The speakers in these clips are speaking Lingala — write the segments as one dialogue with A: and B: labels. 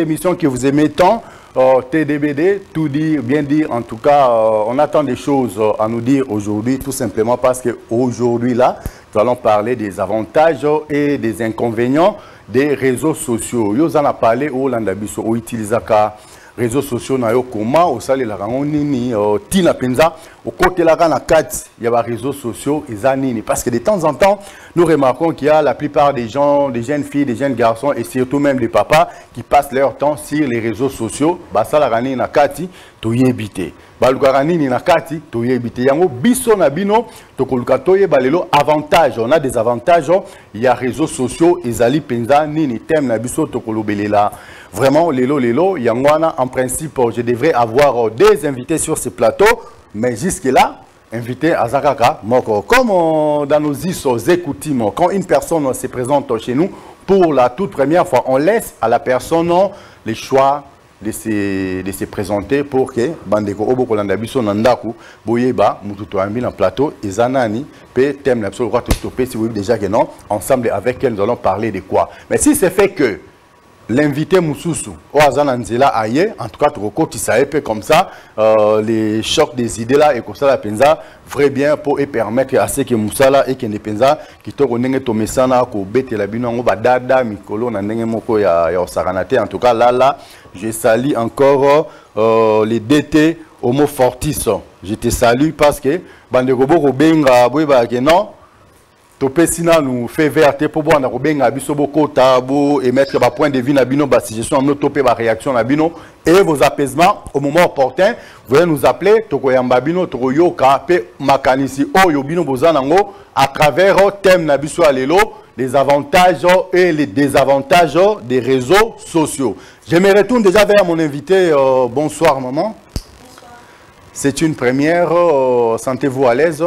A: émission que vous aimez tant, TDBD, tout dire, bien dire. En tout cas, on attend des choses à nous dire aujourd'hui, tout simplement parce qu'aujourd'hui, là, nous allons parler des avantages et des inconvénients des réseaux sociaux. Nous allons parler au Landabiso, au Utilisaka. Réseaux sociaux na yo comment au sali la nini tina penza au côté la na kat il y a les réseaux sociaux nini parce que de temps en temps nous remarquons qu'il y a la plupart des gens, des jeunes filles, des jeunes garçons et surtout même des papas qui passent leur temps sur les réseaux sociaux ba sala rani na kati to yebité ba lugarani ni na kati to yebité yango biso na bino to koluka to yebalelo avantage on a des avantages il y a réseaux sociaux ezali penza nini thème na biso to kolobelela. Vraiment, Lelo, Yangwana, en principe, je devrais avoir des invités sur ce plateau, mais jusque-là, invité à Zakaka, Moko. Comme dans nos écoutimes, quand une personne se présente chez nous, pour la toute première fois, on laisse à la personne le choix de se présenter pour que Bandeko Oboko Landabiso Nandaku, Boyeba, Mututo Ambi dans plateau, Izanani, P, thème l'absolu, roi stopper si vous voulez déjà que non, ensemble avec elle, nous allons parler de quoi. Mais si c'est fait que l'invité Moussoussou, en tout cas, tu sais, comme ça, les chocs des idées là et comme ça, la penza, vrai bien pour permettre à ceux qui Moussala et qui ne penza, qui te connaissent ton message, qui bête la bino, dada, mikolo, nandenge moko ya saranate. En tout cas, là, je salue encore les DT Homo Fortis. Je te salue parce que, Bandego Benga, Boyba, non. Topesina nous fait verte pour voir na bisoboko tabo et mettre ba point de vue na bino ba suggestion nous topé ba réaction na bino et vos apaisements au moment opportun vous allez nous appeler tokoyamba bino tokoyoka pe makanisi oyo bino bozanango à travers thème na biso alelo les avantages et les désavantages des réseaux sociaux. Je me retourne déjà vers mon invité. Bonsoir maman. Bonsoir. C'est une première, sentez-vous à l'aise?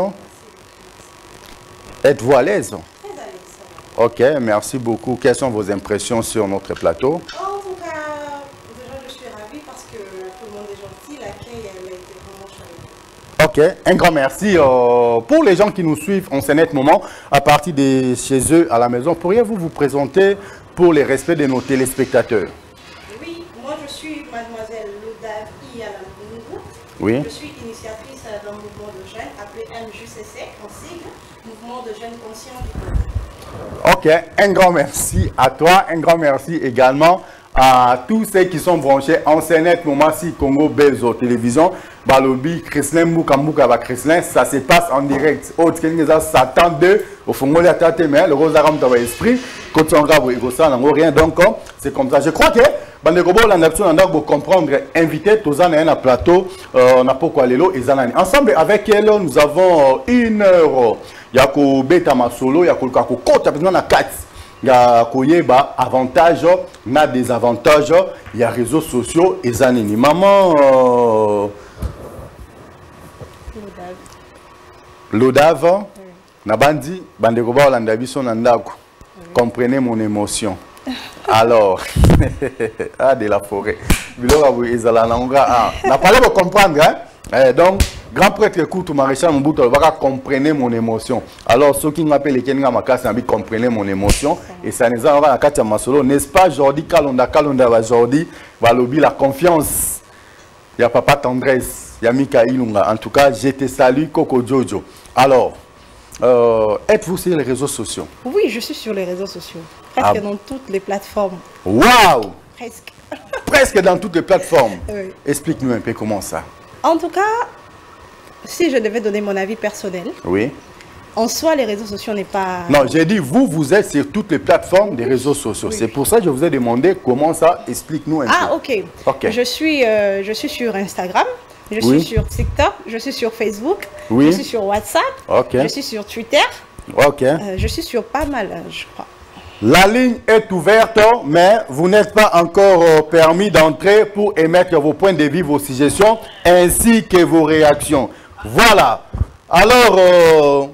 A: Êtes-vous à l'aise? Très à l'aise. Ok, merci beaucoup. Quelles sont vos impressions sur notre plateau?
B: En tout cas, déjà je suis ravie parce que tout le monde est gentil. L'accueil a été vraiment chouette.
A: Ok, un grand merci. Pour les gens qui nous suivent en ce net moment, à partir de chez eux à la maison, pourriez-vous vous présenter pour le respect de nos téléspectateurs?
B: Oui, moi je suis mademoiselle Lodav Iyalamungu.
A: Oui.
B: Je suis initiatrice d'un mouvement de jeunes appelé MJCC en sigle. Mouvement de jeunes conscients du Congo.
A: Ok, un grand merci à toi, un grand merci également à tous ceux qui sont branchés en CNET, Momassi, Congo, Belzo, télévision, Balobi, Chrislin, Moukamouka, Chrislin, ça se passe en direct. Autre que ça attend de, au fond, le tate, mais le rosaram dans l'esprit, quand on regarde, il n'y a rien, donc c'est comme ça. Je crois que, Bandegobo, la nation, on a comprendre, inviter tous les un plateau, on n'a pas quoi l'élo, et Zanani. Ensemble avec elle, nous avons 1 heure. Il y a ko beta masolo, il y a ko kota besoin na 4. Il y a ko yeba avantages, na désavantages, il y a réseaux sociaux et zanini. Maman Lodav na bandi bandeko ba olanda biso na ndako. Comprenez mon émotion. Alors, de la forêt. Biloko ezala na nga na parler pour comprendre hein. Donc grand prêtre écoute maréchal Mbuto va comprendre mon émotion. Alors ceux qui m'appellent les Kenga Makasi ont comprenez mon émotion et ça nous a la Katia Masolo n'est-ce pas Jordi Kalonda va Jordi va lobby la confiance. Il y a papa tendresse, il y a Mika Ilunga. En tout cas, je te salue Coco Jojo. Alors êtes-vous sur les réseaux sociaux?
B: Oui, je suis sur les réseaux sociaux. Presque dans toutes les plateformes.
A: Waouh!
B: Presque.
A: Presque dans toutes les plateformes.
B: Oui.
A: Explique-nous un peu comment ça.
B: En tout cas, si je devais donner mon avis personnel,
A: oui.
B: En soi, les réseaux sociaux n'est pas...
A: Non, j'ai dit, vous êtes sur toutes les plateformes des réseaux sociaux. Oui. C'est pour ça que je vous ai demandé comment ça. Explique-nous un peu.
B: Ah, ok. Je suis sur Instagram, je suis sur TikTok, je suis sur Facebook, je suis sur WhatsApp, je suis sur Twitter, je suis sur pas mal, je crois.
A: La ligne est ouverte, mais vous n'êtes pas encore permis d'entrer pour émettre vos points de vue, vos suggestions, ainsi que vos réactions. Voilà. Alors,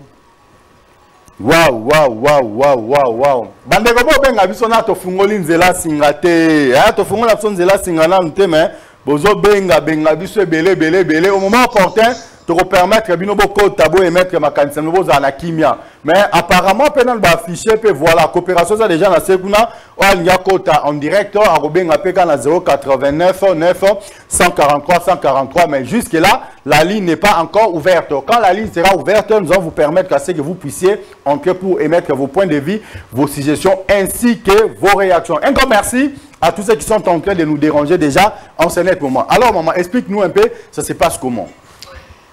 A: waouh. Bandeko bo benga biso na to fungoli nzela singate. To fungola biso nzela singana nteme. Bozo benga biso belé. Au moment opportun, te permettre Binobo Tabo et mettre ma canne à la kimia. Mais apparemment, pendant le affiché, voilà, coopération, ça déjà dans Seguna, il y a quota en direct, à Robin Apeka à 089 9 143 143, mais jusque-là, la ligne n'est pas encore ouverte. Quand la ligne sera ouverte, nous allons vous permettre que vous puissiez entrer pour émettre vos points de vue, vos suggestions ainsi que vos réactions. Un grand merci à tous ceux qui sont en train de nous déranger déjà en ce net moment. Alors, maman, explique-nous un peu, ça se passe comment?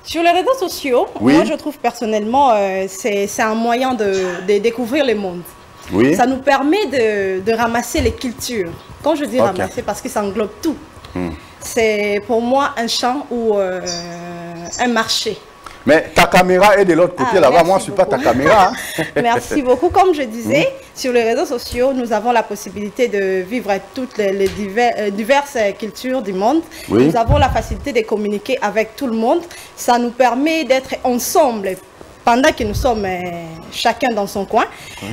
B: Sur les réseaux sociaux, oui. Moi je trouve personnellement c'est un moyen de découvrir le monde. Oui. Ça nous permet de ramasser les cultures. Quand je dis ramasser, parce que ça englobe tout. C'est pour moi un champ ou un marché.
A: Mais ta caméra est de l'autre côté là-bas, moi je ne suis pas ta caméra. Hein.
B: Merci beaucoup. Comme je disais, sur les réseaux sociaux, nous avons la possibilité de vivre toutes les diverses cultures du monde. Oui. Nous avons la facilité de communiquer avec tout le monde. Ça nous permet d'être ensemble pendant que nous sommes chacun dans son coin.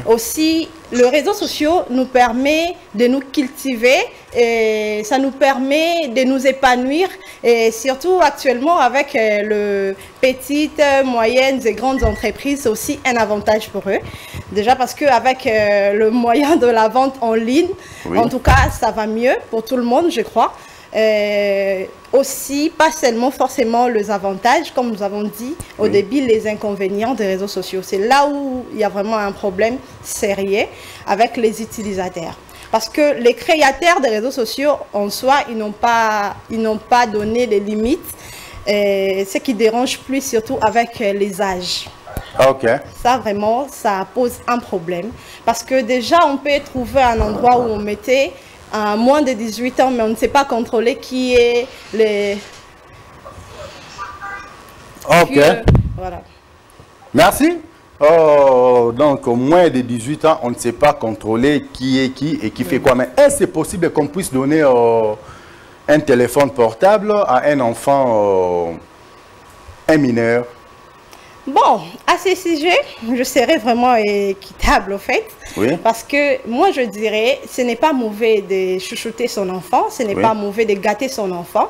B: Aussi, les réseaux sociaux nous permettent de nous cultiver et ça nous permet de nous épanouir. Et surtout actuellement avec les petites, moyennes et grandes entreprises, c'est aussi un avantage pour eux. Déjà parce qu'avec le moyen de la vente en ligne, en tout cas, ça va mieux pour tout le monde, je crois. Aussi, pas seulement forcément les avantages, comme nous avons dit au début, les inconvénients des réseaux sociaux. C'est là où il y a vraiment un problème sérieux avec les utilisateurs. Parce que les créateurs des réseaux sociaux, en soi, ils n'ont pas donné les limites. Ce qui dérange plus, surtout avec les âges. Ça, vraiment, ça pose un problème. Parce que déjà, on peut trouver un endroit où on mettait à moins de 18 ans, mais on ne sait pas contrôler qui est les...
A: Voilà. Merci. Donc, au moins de 18 ans, on ne sait pas contrôler qui est qui et qui fait quoi. Mais est-ce que c'est possible qu'on puisse donner un téléphone portable à un enfant, un mineur?
B: Bon, à ce sujet, je serais vraiment équitable au fait. Oui. Parce que moi, je dirais, ce n'est pas mauvais de chouchouter son enfant, ce n'est pas mauvais de gâter son enfant,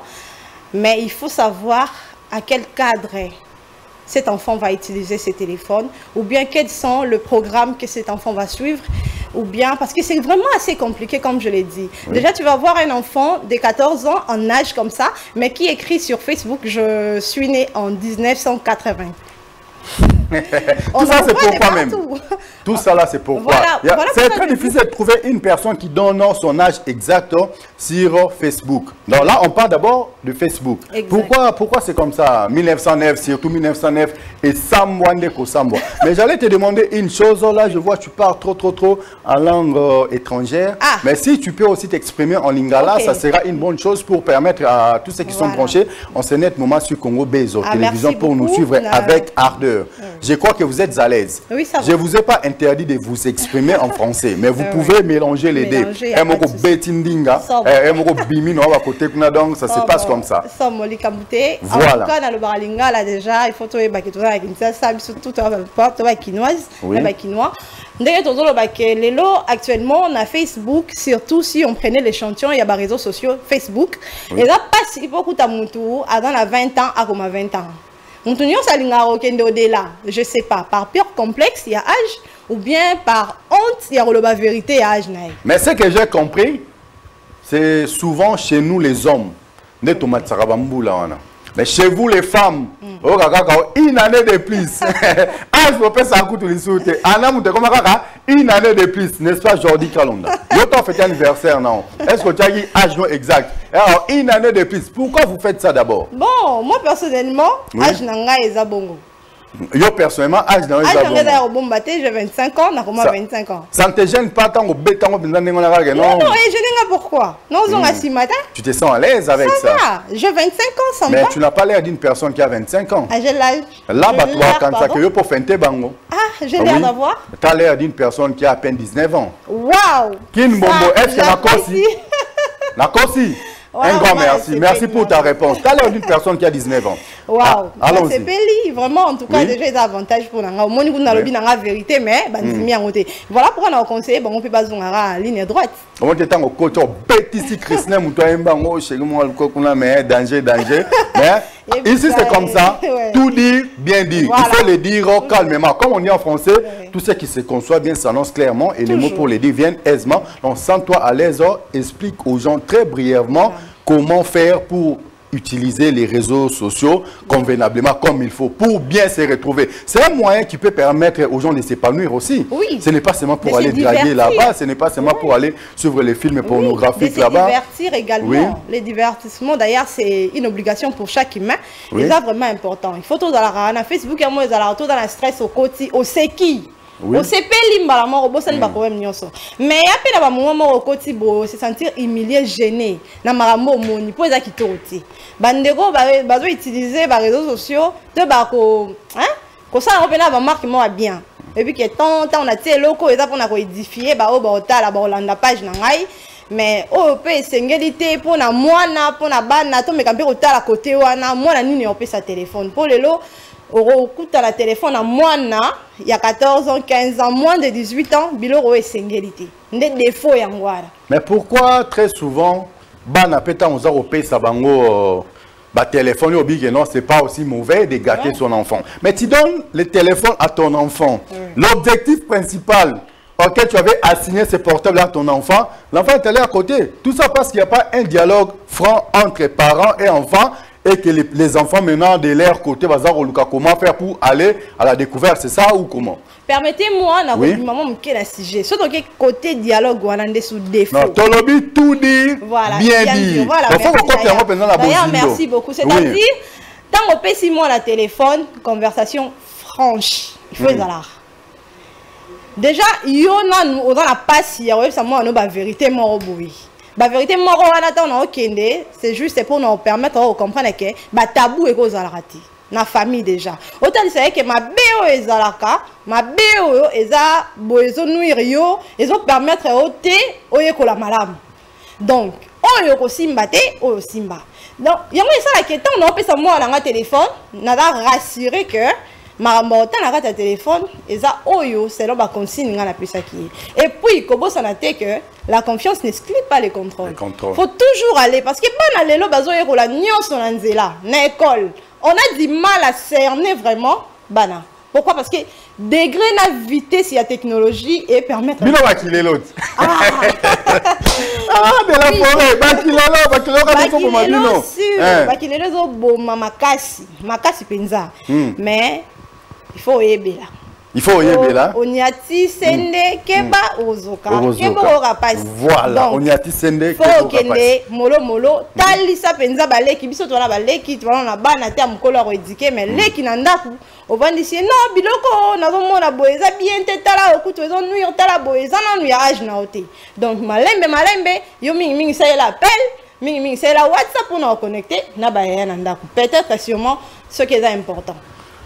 B: mais il faut savoir à quel cadre cet enfant va utiliser ses téléphones, ou bien quels sont les programmes que cet enfant va suivre, ou bien, parce que c'est vraiment assez compliqué, comme je l'ai dit. Oui. Déjà, tu vas voir un enfant de 14 ans, en âge comme ça, mais qui écrit sur Facebook, je suis né en 1980.
A: Tout ça, c'est pourquoi même. Tout ça là, c'est pourquoi. C'est très difficile de trouver une personne qui donne son âge exact sur Facebook. Donc là, on parle d'abord de Facebook. Pourquoi c'est comme ça? 1909, surtout 1909 et Samwande Kosambo. Mais j'allais te demander une chose. Là, je vois que tu parles trop en langue étrangère. Mais si tu peux aussi t'exprimer en lingala, ça sera une bonne chose pour permettre à tous ceux qui sont branchés en ce net moment sur Congo Bezo Télévision pour nous suivre avec ardeur. Je crois que vous êtes à l'aise. Oui, je ne vous ai pas interdit de vous exprimer en français, mais vous pouvez mélanger les deux. Donc ça se passe comme ça.
B: Voilà. En tout cas, dans le Baralinga, là déjà, il faut trouver actuellement, on a Facebook, surtout si on prenait l'échantillon, il y a des réseaux sociaux Facebook. Et là, pas si beaucoup à dans la 20 ans à comme à 20 ans. Je ne sais pas, par peur complexe, il y a âge, ou bien par honte, il y a la vérité à âge.
A: Mais ce que j'ai compris, c'est souvent chez nous les hommes. Mais chez vous les femmes, une année de plus. Une année de plus, n'est-ce pas, Jordi Kalonda? L'autre fait anniversaire, non? Est-ce que tu as dit âge non exact? Alors, une année de plus. Pourquoi vous faites ça d'abord?
B: Bon, moi personnellement, âge nanga est zabongo.
A: Yo personnellement, âge nanga est zabongo.
B: J'ai 25 ans, n'a pas 25 ans.
A: Ça ne te gêne pas tant au béton? Non,
B: non, et je n'ai pas pourquoi. Non, on a si matin.
A: Tu te sens à l'aise avec ça?
B: J'ai 25 ans, ça me
A: Mais tu n'as pas l'air d'une personne qui a 25 ans.
B: J'ai l'âge.
A: Là, toi, quand ça que yo pour feinter bango.
B: J'ai l'air d'avoir.
A: Tu as l'air d'une personne qui a à peine 19 ans.
B: Waouh!
A: Est-ce que la Corsi? Un grand merci. Merci pour ta réponse. Tu as l'air d'une personne qui a 19 ans.
B: Waouh, c'est belle, vraiment, en tout cas, déjà, des avantages pour nous. Moi, nous avons la vérité, mais voilà pourquoi on a conseillé, on peut pas en ligne droite.
A: On est en côté, petit Christian, danger. Mais ici, c'est comme ça. Tout dit, bien dit. Il faut le dire calmement. Comme on dit en français, tout ce qui se conçoit bien s'annonce clairement et les mots pour les dire viennent aisément. Donc, sens-toi à l'aise, explique aux gens très brièvement comment faire pour utiliser les réseaux sociaux convenablement comme il faut pour bien se retrouver. C'est un moyen qui peut permettre aux gens de s'épanouir aussi. Oui. Ce n'est pas seulement pour aller draguer là-bas, ce n'est pas seulement pour aller suivre les films pornographiques là-bas.
B: Divertir également. Oui. Les divertissements, d'ailleurs, c'est une obligation pour chaque humain. C'est vraiment important. Il faut tout dans la Facebook, il y a tout dans la stress au quotidien, au séqui. Oui. On sait pas la mort, mais après la moment au quotidien, se sentir humilié, gêné. Na marambo moni pour ça qui t'oti. Bandego bazo utiliser les réseaux sociaux de bako, hein? Comme ça on peut avoir marque moi bien. Et puis que tant on a tes locaux et ça pour na ko édifier ba o ba otala ba olanda page na ngai. Mais on peut singélité pour na mwana pour na bana to me kampe otala côté wana mwana nini on peut sa téléphone pour les lots. On coûte à la téléphone à moins, il y a 14 ans, 15 ans, moins de 18 ans, biloro est singélité. Des défauts y en.
A: Mais pourquoi très souvent, bana peta on zaropé sabango téléphone au big non, c'est pas aussi mauvais de gâter son enfant. Mais tu donnes le téléphone à ton enfant. L'objectif principal auquel tu avais assigné ce portable à ton enfant, l'enfant est allé à côté. Tout ça parce qu'il n'y a pas un dialogue franc entre parents et enfants. Et que les enfants maintenant de leur côté, comment faire pour aller à la découverte, c'est ça ou comment?
B: Permettez-moi, maman me sujet. Surtout que côté dialogue, on a des sous défaut.
A: Non, Tolobi tout dit,
B: voilà,
A: bien dit.
B: Voilà, d'ailleurs, merci beaucoup. C'est-à-dire, tant qu'on paie 6 mois la téléphone, conversation franche, il faut les alarmes. Déjà, il y a la passe, il y a la vérité, moi, la vérité, c'est juste pour nous permettre de comprendre que le tabou est aux raté. Na famille déjà. Autant c'est que ma béo est zalaka, ma béo est za boezo nuirio, et zo permettre au thé au la malam. Donc, on yoko simba te, o simba. Donc, il y a ça la question, on peut savoir dans un téléphone, on a rassuré que marambota na kata téléphone eza oyo selon ba consigne nga na pesa ki. Et puis kobo sanate que la confiance n'exclut pas les contrôles. Faut toujours aller parce que bana lelo bazoye ko la nyonso na nzela na école. On a du mal à cerner vraiment bana. Pourquoi? Parce que degré na vitesse la technologie et permettre
A: Bino bakile l'autre. De la forêt, bakile
B: zo boma makasi penza. Mais il faut aimer là.
A: Il faut aimer là.
B: On y a sende keba ozoka. Keba rapaz.
A: Voilà, on y a sende
B: keba. Faut kende molo tali sa penza baleki biso to na baleki to na bana te amkolo ro éduquer mais leki na ndaku au bandisi non biloko na mona boeza bien te tala okuto ezo nuire tala boeza na nuage na ote. Donc malembe yo mingi ça l'appel. Mingi c'est la WhatsApp pour nous connecter na ba ya na ndaku. Peut-être sûrement ce qui est important.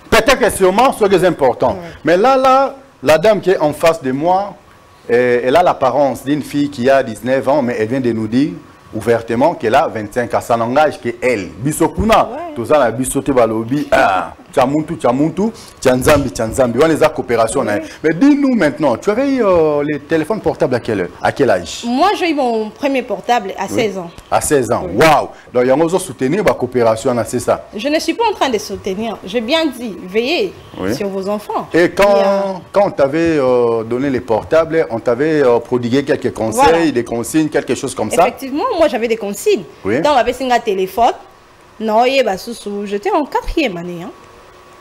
A: Peut-être que sûrement ce qui est important. Mais là, la dame qui est en face de moi, elle a l'apparence d'une fille qui a 19 ans, mais elle vient de nous dire ouvertement qu'elle a 25 ans. Ça n'engage qu'elle. Bisokuna, tout ça, la bisote balobi, Tchamuntu, Tchanzambi. On les a coopération. Mais dis-nous maintenant, tu avais eu les téléphones portables à quel âge?
B: Moi, j'ai eu mon premier portable à 16 ans.
A: À 16 ans, waouh! Donc, il y a besoin de soutenir la coopération, c'est ça?
B: Je ne suis pas en train de soutenir. J'ai bien dit, veillez sur vos enfants.
A: Et quand on t'avait donné les portables, on t'avait prodigué quelques conseils, des consignes, quelque chose comme ça?
B: Effectivement, moi, j'avais des consignes. Quand on avait un téléphone, non, j'étais en 4e année. Hein.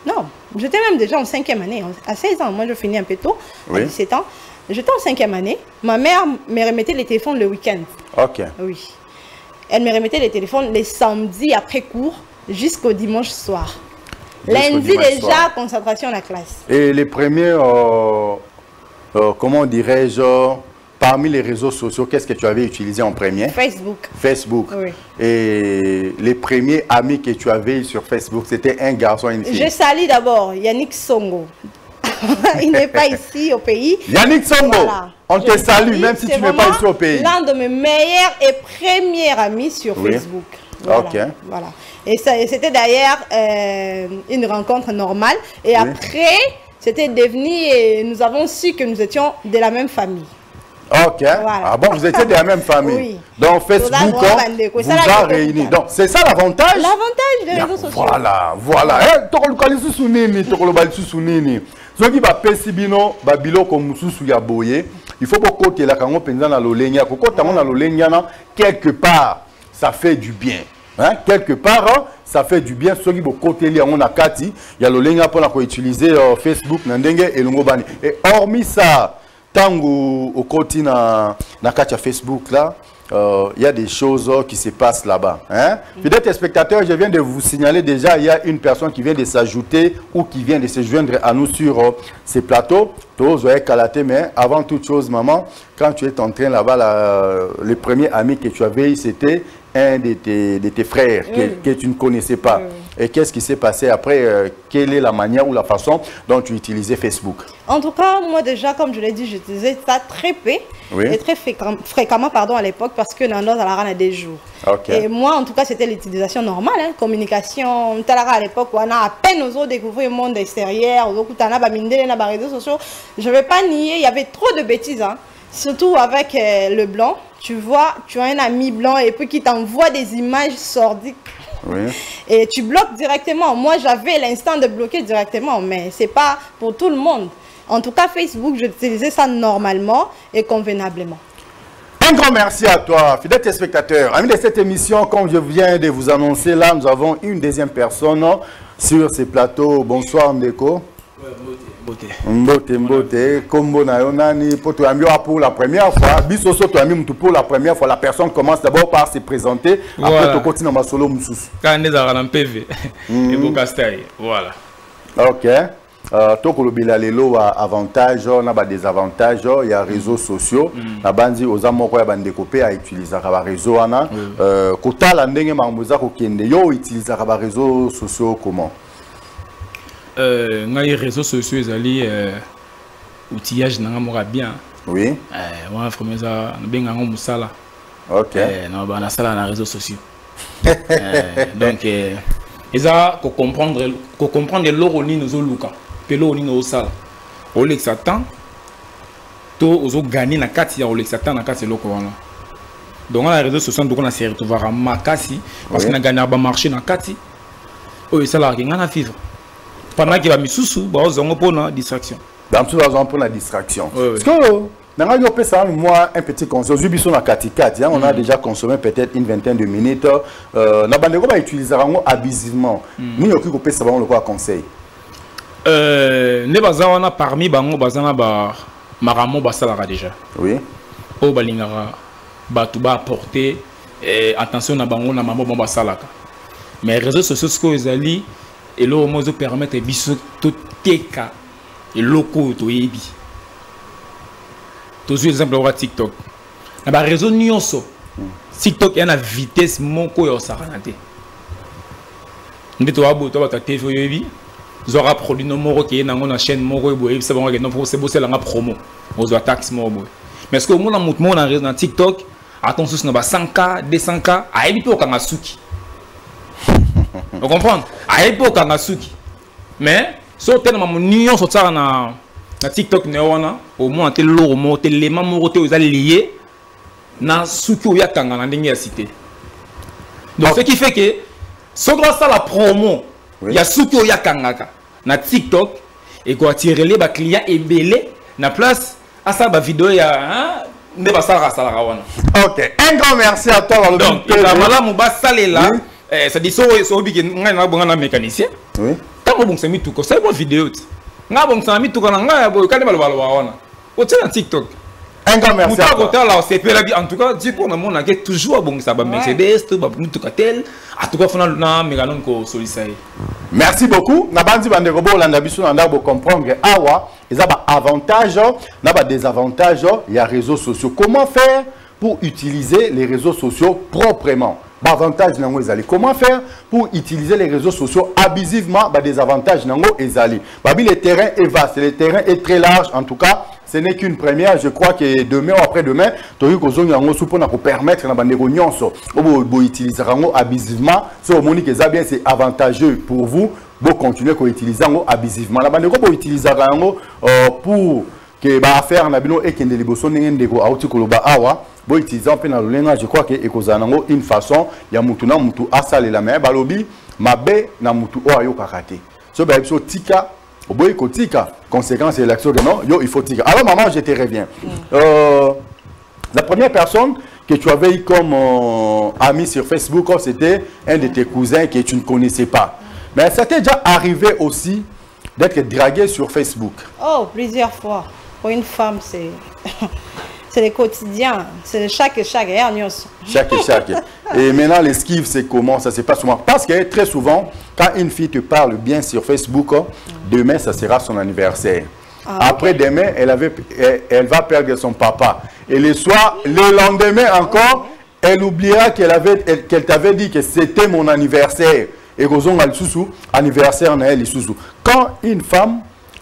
B: Non, j'étais même déjà en 5e année. À 16 ans, moi je finis un peu tôt, à 17 ans. J'étais en 5e année. Ma mère me remettait les téléphones le week-end.
A: Ok.
B: Oui. Elle me remettait les téléphones les samedis après cours jusqu'au dimanche soir. Lundi déjà, concentration à la classe.
A: Et les premiers, comment dirais-je, parmi les réseaux sociaux, qu'est-ce que tu avais utilisé en premier?
B: Facebook.
A: Facebook.
B: Oui.
A: Et les premiers amis que tu avais sur Facebook, c'était un garçon et une fille?
B: Je salue d'abord Yannick Songo. Il n'est pas ici au pays.
A: Yannick Songo, voilà. On te salue, même si tu n'es pas ici au pays.
B: L'un de mes meilleurs et premiers amis sur Facebook. Voilà,
A: ok.
B: Voilà. Et c'était d'ailleurs une rencontre normale. Et après, c'était devenu, et nous avons su que nous étions de la même famille.
A: Ok. Voilà. Ah bon, vous étiez de la même famille.
B: Oui.
A: Donc Facebook vous a réunis. Donc c'est ça l'avantage.
B: L'avantage des réseaux sociaux.
A: Voilà, voilà. Tokolukalisi sunini, tokolobalisi sunini. Soki ba pesi bino ba biloko mususu ya boye, il faut que côté la kango penza na lolenya, ko kota na lolenya na quelque part ça fait du bien. Hein? Quelque part ça fait du bien. Soki bo côté li on a kati, ya lolenya pour la ko utiliser Facebook na ndenge elongo bani. Et hormis ça, tango au côté na katia Facebook là, il y a des choses qui se passent là-bas. Hein? Fidèles spectateurs, je viens de vous signaler déjà, il y a une personne qui vient de s'ajouter ou qui vient de se joindre à nous sur ces plateaux. Mais avant toute chose, maman, quand tu es en train là-bas, le premier ami que tu avais, c'était un de tes frères que tu ne connaissais pas. Et qu'est-ce qui s'est passé après? Quelle est la manière ou la façon dont tu utilisais Facebook?
B: En tout cas, moi déjà, comme je l'ai dit, j'utilisais ça très peu et très fréquemment à l'époque parce que dans notre à des jours.
A: Okay.
B: Et moi, en tout cas, c'était l'utilisation normale, hein, communication. À l'époque, on a à peine osé découvrir le monde extérieur, les réseaux sociaux. Je ne vais pas nier, il y avait trop de bêtises, hein, surtout avec le blanc. Tu vois, tu as un ami blanc et puis qui t'envoie des images sordides.
A: Oui.
B: Et tu bloques directement. Moi, j'avais l'instant de bloquer directement, mais ce n'est pas pour tout le monde. En tout cas, Facebook, j'utilisais ça normalement et convenablement.
A: Un grand merci à toi, fidèles téléspectateurs. Amis de cette émission, comme je viens de vous annoncer, là, nous avons une deuxième personne sur ces plateaux. Bonsoir, Ndeko. Mbote, Kombo Nayonani, pour la première fois. Bisoso pour la première fois. La personne commence d'abord par se présenter. Après, tu continues dans solo Moussous.
C: Quand on est dans PV, et voilà.
A: Ok. Tokolobila lelo avantage, on a des avantages, il y a réseaux sociaux. Na bandi aux amoko ya bande copé à utiliser les réseaux ana. Kota la ndenge mamuza ko kende yo utiliser les réseaux sociaux comment?
C: Les réseaux sociaux ils outillage na ngamo bien.
A: Oui.
C: Moi vraiment ça benga ngamo musala.
A: OK.
C: Na bana sala na réseaux sociaux. Donc ils a ko comprendre l'oroni nous luka. Pelo ni no sala. Olex Satan to ozo gagner na kati ya Olex Satan na kati loko wana. Donc on a réseaux sociaux donc on a se retrouver à makasi parce qu'on a gagné ba marché na kati. Oh ça là ngana vivre. Pendant qu'il va misusu ba ozongo pona distraction.
A: Dans tout la zone pour la distraction. Parce que moi un petit conseil aujourd'hui na kati kati on a déjà consommé peut-être une vingtaine de minutes na bandeko ba utiliser rango abusivement. Ni yoki ko pesa ba on le quoi conseil.
C: Ne bazana parmi bango bazana ba maramo basalara déjà.
A: Oui.
C: O balingara batuba apporter attention na bango na mamo basalaka. Mais réseaux sociaux ce que ezali et lo mozo permettre biso to teka et loko to yebi. To sur exemple wa TikTok. Na ba réseau nyonso. TikTok yana vitesse moko yo saranate. Ndito abo to ba TV yebi. Zora produit no moro qui est dans la chaîne moro et c'est bon non c'est bosser la promo aux attaques moro mais est-ce que au monde dans TikTok attention sur 100K 200K a éviter au Kangasuki vous comprenez a éviter au Kangasuki mais sur tellement mon union sur ça na TikTok ne wana au moins tel loro mo tel les moro te aux alliés na suki ou ya kanga na ndenge ya cité donc ce qui fait que ce grâce à la promo il y a suki ou ya kangaka na TikTok et quoi attirer les clients ébélés na place à ça ba vidéo ya ne ba sala sala rawana.
A: OK, un grand merci à toi dans
C: donc la malamu ba salé là ça dit so bi ngai na bonga na mécanicien.
A: Oui.
C: Tant bon ça mi tout ko c'est bon vidéo. Nga bon ça mi tout ko na ngai boy ka ne ba wana. O tient TikTok.
A: Un grand merci à toi.
C: En tout cas, dis pour le monde qui toujours bon ça va Mercedes, tout va tout tel. En tout cas, faut na méganon ko solliciter.
A: Merci beaucoup. Na bandi bande robo landa biso na ndabo comprendre awa, ils ont avantages, na ba désavantages, il y a réseaux sociaux. Comment faire pour utiliser les réseaux sociaux proprement? avantages nango ezali. Comment faire pour utiliser les réseaux sociaux abusivement? Des avantages nango ezali. Le terrain est vaste, le terrain est très large. En tout cas, ce n'est qu'une première. Je crois que demain ou après-demain, tu as permettre de utiliser abusivement. Si vous voulez que c'est avantageux pour vous, vous continuez à utiliser abusivement. Vous utiliser pour que affaire nabino et que les liboso n'engende auti koloba awa. Bon utilisant pe na lulenga, je crois que ekozanango une façon ya mutu na mutu asale la mais balobi mabe na mutu o ayo kakate. So ba biso tika oboy ko tika conséquence de l'action que non, yo il faut tika. Alors maman, je te reviens. La première personne que tu avais eu comme ami sur Facebook, c'était un de tes cousins que tu ne connaissais pas. Mais ça t'est déjà arrivé aussi d'être dragué sur Facebook? Oh,
B: plusieurs fois. Pour une femme, c'est c'est le quotidien, c'est chaque. Chaque.
A: Et maintenant, l'esquive, c'est comment? Ça se passe souvent. Parce que très souvent, quand une fille te parle bien sur Facebook, demain, ça sera son anniversaire. Après demain, elle va perdre son papa. Et le soir, le lendemain encore, elle oubliera qu'elle t'avait dit que c'était mon anniversaire. Et anniversaire, quand une femme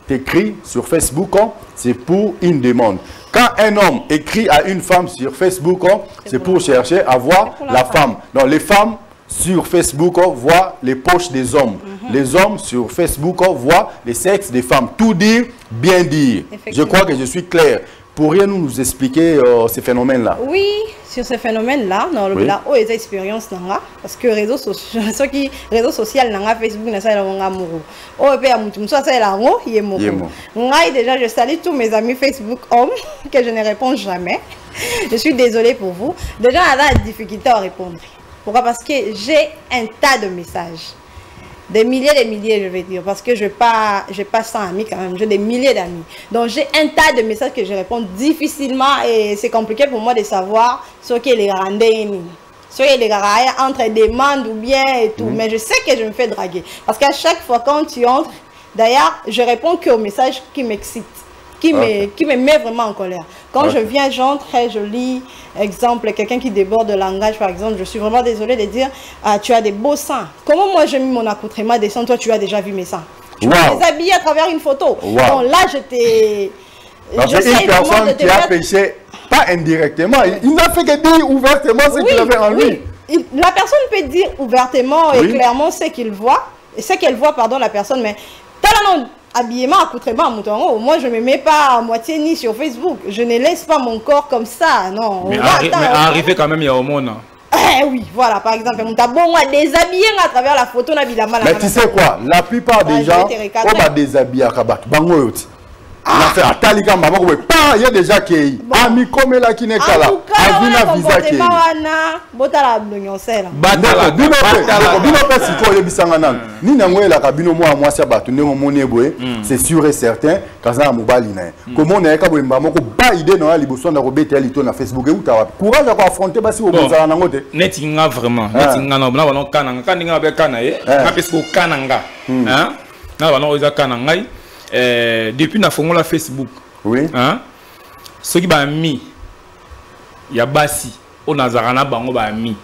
A: t'écrit sur Facebook, c'est pour une demande. Quand un homme écrit à une femme sur Facebook, c'est pour chercher à voir la femme. Donc les femmes sur Facebook voient les poches des hommes. Les hommes sur Facebook voient les sexes des femmes. Tout dire, bien dire. Je crois que je suis clair. Pourriez-vous nous expliquer ces phénomènes-là?
B: Oui, sur ces phénomènes-là, dans le là où les expériences n'ont parce que réseaux sociaux, ceux qui réseaux sociaux n'ont Facebook n'a pas la amoureux. Oh et puis à mutum soit c'est la ro, il est mort. Moi déjà je salue tous mes amis Facebook hommes que je ne réponds jamais. Je suis désolée pour vous. Déjà on a la difficulté à répondre. Pourquoi? Parce que j'ai un tas de messages. Des milliers, je vais dire, parce que je n'ai pas 100 amis quand même, j'ai des milliers d'amis. Donc j'ai un tas de messages que je réponds difficilement et c'est compliqué pour moi de savoir ce qui est les rendez-vous. Ce qui est les entre demandes ou bien et tout. Mais je sais que je me fais draguer. Parce qu'à chaque fois quand tu entres, d'ailleurs, je réponds qu'aux messages qui m'excitent. Qui me met vraiment en colère. Quand je viens, j'entre et je lis, exemple, quelqu'un qui déborde de langage, par exemple, je suis vraiment désolée de dire, tu as des beaux seins. Comment moi j'ai mis mon accoutrement des seins, toi tu as déjà vu mes seins. Tu peux les habiller à travers une photo. Donc là, je t'ai...
A: C'est une personne qui a péché, pas indirectement, il n'a fait que dire ouvertement ce qu'il avait en lui.
B: La personne peut dire ouvertement et clairement ce qu'il voit, ce qu'elle voit, pardon, la personne, mais... habillement, accoutrement, moi je ne me mets pas à moitié ni sur Facebook. Je ne laisse pas mon corps comme ça, non.
C: Mais arriver quand même, il y a au monde.
B: Oui, voilà, par exemple, on t'a bon déshabillé à travers la photo.
A: Mais tu sais quoi, la plupart des gens, on va déshabiller à Kabat. Il y a déjà qui ami comme la qui n'est pas là. Avina visa qui c'est sûr et certain comment on est idée dans la Facebook courage à affronter
C: vraiment depuis na fongo la Facebook, hein, ceux qui ba mis, il y a basi, on a zarana bango ba mis,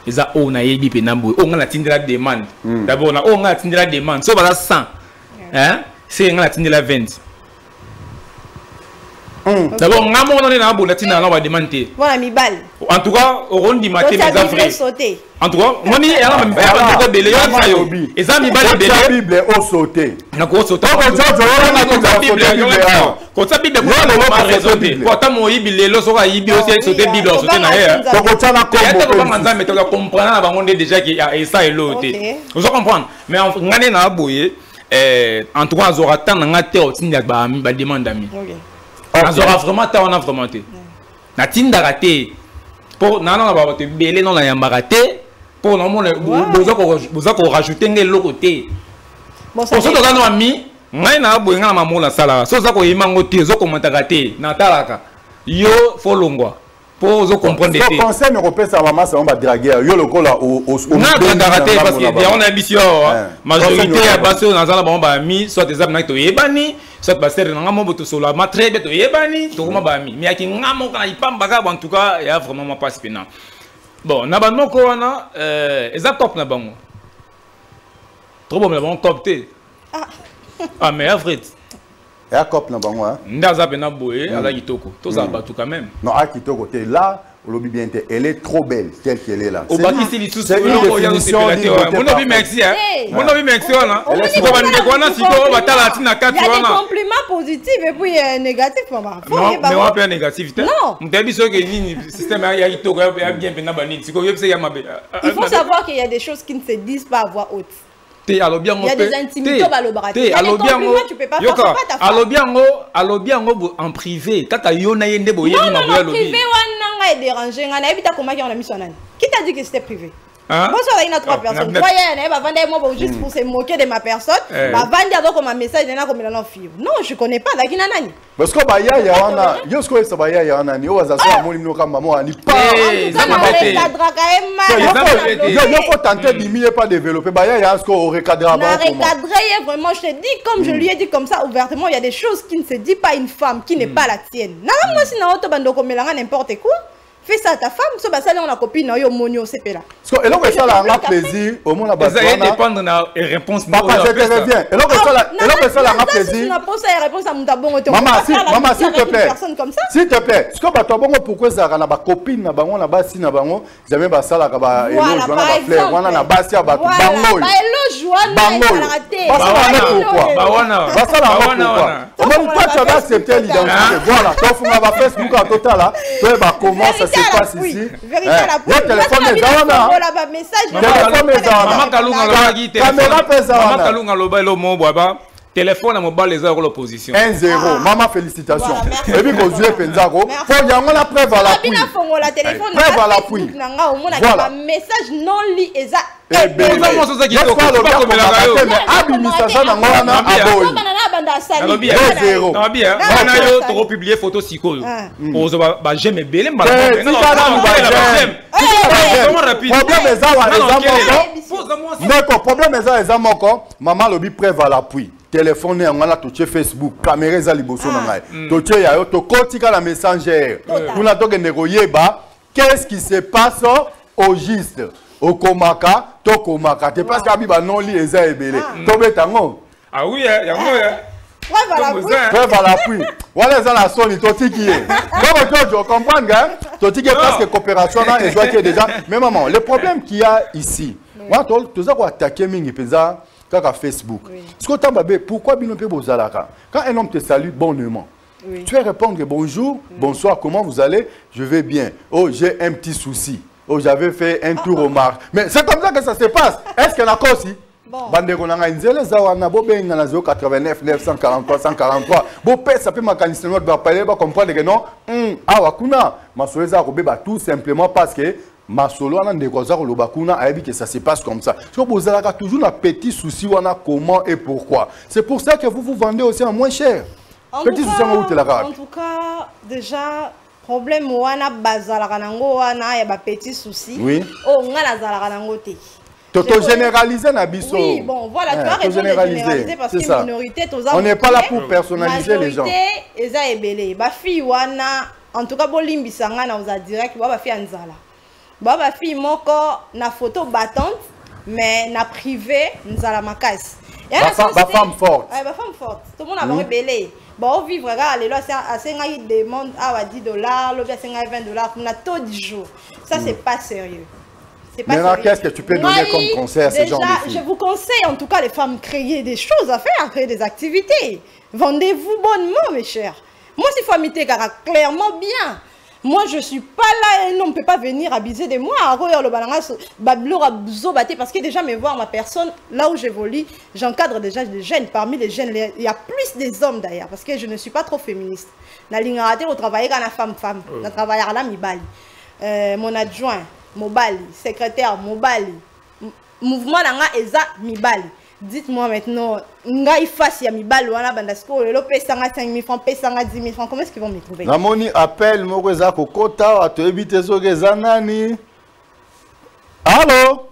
C: ils a on a yebi penambo, on a la tindela demande. D'abord on a la tindela demande, so bala 100, hein, c'est on a la tindela 20. D'abord on a mon na bo la tindela na ba demande.
B: Voilà mi bal.
C: En tout cas, au rond du matin mes africains. En tout cas, moi ni elle a même pas de belé yo. Et ça mi bal belé.
A: Bible au sauter.
C: Na ko sauter. Ko sa Bible ko ma raison. Ko ta mo yibi lelo so ka yibi aussi sauter Bible sauter na her.
A: Ko tana ko
C: ko manza mettre comprendre na bango déjà que et ça et l'autre. Vous comprendre. Mais en ngane na boye en tout cas azora tan na te o tinda ba demande ami. Azora vraiment ta on a vraiment té. Na tinda raté. Pour non ba te belé non la yambara té. Pour non mon besoin qu'on rajouter ngelo côté. Bon ça to kana ami ngai na boye ngana mamola sala. So za ko yimango té zo commenter raté na talaka. Yo folongwa. Pour zo comprendre des.
A: Ce conseil me repère sa maman ça on va draguer yo lokola au
C: na raté parce que on a ambition majorité ya baso na zala ba ami soit des abna to yebani soit baser na ngamo boto sola ma très bien to yebani to kuma ba ami mais aki ngamo kana ipamba ga en tout cas ya vraiment pas spécial. Bon, na moko wana eza top na bango. Trop bon na bango top té. Ah mais Alfred.
A: Et à cop na bango hein.
C: Ndaza pena boye ala kitoko. Tout ça batu quand même.
A: Non, à kitoko té là, on bien té. Elle est trop belle telle qu'elle est là.
C: Au baki c'est les tous.
A: C'est une définition.
C: Mon obi merci hein. Mon obi merci wana. Si ko bande ko wana si ko batala tina 4 wana.
B: Il y a des compliments positifs et puis négatifs maman.
C: Non, mais on pas négativité.
B: Non.
C: M'tali so que ni système ya kitoko ya bien pena bani. Si ko yebse ya mabe.
B: Il faut savoir qu'il y a des choses qui ne se disent pas à voix haute.
C: Il y a
B: des intimités au balobarat. Il y a des compliments, tu peux pas faire ça pas ta femme.
C: En privé, kaka yona yende boye
B: ni maboya lobi. Privé wana est dérangé, ngana ebita comment qui on a mis son année. Qui t'a dit que c'était privé? Bonsoir, il y a 3 personnes. Voyez, va vendre moi juste pour se moquer de ma personne. Va vendre donc comme un message de comme la fille. Non, je connais pas dakina nani.
A: Parce que bah ya wana, yo sko ça bah ya wana ni o za so amoni no kama mo ani pas.
C: Ça m'a bêté.
A: Yo faut tenter d'imiter pas développer bah ya sko au recadrer avant.
B: Recadrer vraiment, je te dis comme je lui ai dit comme ça ouvertement, il y a des choses qui ne se dit pas une femme qui n'est pas la tienne. Non, moi si na auto bando comme n'importe quoi. Fais ça à ta femme, so ba sala on a copine yo monio c'est là.
A: Parce que et là ça la plaisir au monde la bas.
C: Ça dépendre na réponse.
A: Papa je te reviens. Et là ça la plaisir.
B: Na posa réponse à muta bongo te.
A: Maman s'il te plaît. S'il te plaît. Parce que ba to bongo pourquoi ça na ba copine na bango na basi na bango, jamais ba sala ka ba elo joana ba fleur, wana na basi ya ba bango.
B: Ba elo joana na raté.
C: Ba wana.
A: Ba sala wana. Comment toi tu vas accepter l'identité? Voilà, toi funga ba Facebook à total là, toi ba comment ça se passe ici.
B: Vérité à la
A: pouille. Téléphone des awana.
C: Maman Kalunga lobaki téléphone. Maman Kalunga loba lo mo boaba. Téléphone à mobile les heures l'opposition.
A: 1-0. Maman félicitations. Et puis qu'on joue Penzako. Faut y avoir la preuve à l'appui. Preuve à l'appui.
B: Voilà. Message non li eza.
A: Eh bien,
C: publier photo sikoyo. J'aime bien
A: maman lobi preuve à l'appui. Téléphone on a touché Facebook, caméra za liboso na ngai. Touché ya yo to kotika la messenger. Kuna to yeba qu'est-ce qui se passe au juste? Au komaka, to komaka. Te parce que non li eza ebele. To betango.
C: Ah oui, yango ya.
A: Preuve à l'appui. Voilà ça la sonne to tiki. Comme tu comprends gars, to tiki parce que coopération là et qui est déjà. Mais maman, le problème qu'il y a ici. Moi tu ça quoi attaquer mingi peza kaka Facebook. Ce que tu pourquoi bino pe bozalaka? Quand un homme te salue bonnement. Oui. Tu vas répondre bonjour, bonsoir, comment vous allez? Je vais bien. Oh, j'ai un petit souci. Oh, j'avais fait un tour au marché. Mais c'est comme ça que ça se passe. Est-ce qu'il y a encore aussi? Bandeko nanga nzele zawana bo benga na 089 943 143 bo pesa ça peut makanisi notre ba parler ba comprendre que non awa kuna masoleza ko beba tout simplement parce que masolo ana ndeko za ko loba kuna ayebi que ça se passe comme ça. So bozalaka toujours na petit souci wana comment et pourquoi. C'est pour ça que vous vous vendez aussi à moins cher. Petit souci en
B: tout cas déjà problème wana bazalaka nango wana ya ba petit souci.
A: Oui.
B: Oh ngala zalaka nango te.
A: Toto généraliser na biso.
B: Oui, bon, voilà, tu as raison de généraliser parce que minorité,
A: on n'est pas là pour personnaliser les gens.
B: Majorité, eza ebele. Ba fi wana, en tout cas, bolimbi sanga na oza direct, ba fi anzala. Ba fi moko na photo battante, mais na privé, nzala makasi.
A: Ba femme forte.
B: Ouais, ba femme forte. Tout le monde a vraiment belé. Bon, vivre, regarde, les lois, c'est un demande à $10, l'autre c'est $20, on a taux du jour. Ça, c'est pas sérieux.
A: Maintenant, qu'est-ce que tu peux donner comme conseil à ces gens de filles?
B: Je vous conseille en tout cas les femmes créer des choses à faire, créer des activités. Vendez-vous bonnement, mes chers. Moi, si faut imiter clairement bien. Moi, je ne suis pas là, et on ne peut pas venir abuser de moi. Parce que déjà, me voir ma personne, là où j'évolue, j'encadre déjà des jeunes. Parmi les jeunes, il y a plus des hommes d'ailleurs, parce que je ne suis pas trop féministe. Dans l'ingaraté, on travaille avec la femme-femme. On travaille à la mibali. Mon adjoint. Mobali, secrétaire Mobali, mouvement nanga eza Mibali. Dites-moi maintenant, ngai face ya Mibali wana bandasko le pesanga 5 000 francs, pesanga 10 000 francs, comment est-ce qu'ils vont me trouver?
A: La moni appelle moko eza kokota ato ebite soke eza nani? Allô?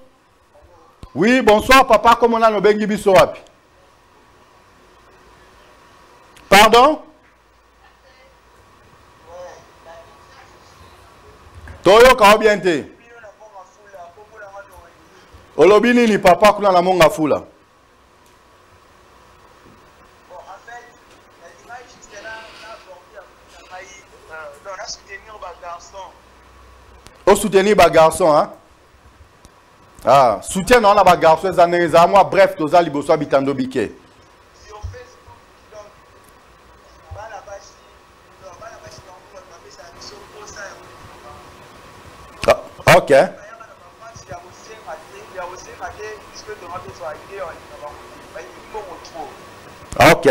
A: Oui, bonsoir papa, comment on a no bengi biso wapi? Pardon? Toyo ka bien te. Olobini ni papa kuna na monga fula.
D: Bon, en fait, l'image jusqu'à là, on a soutenir les garçons.
A: Au soutenir les garçons, hein? Ah, soutien non, les garçons, les années, moi, bref, tous les liboso habitants biké.
D: Sur Facebook, donc, la page,
A: ok. Ok.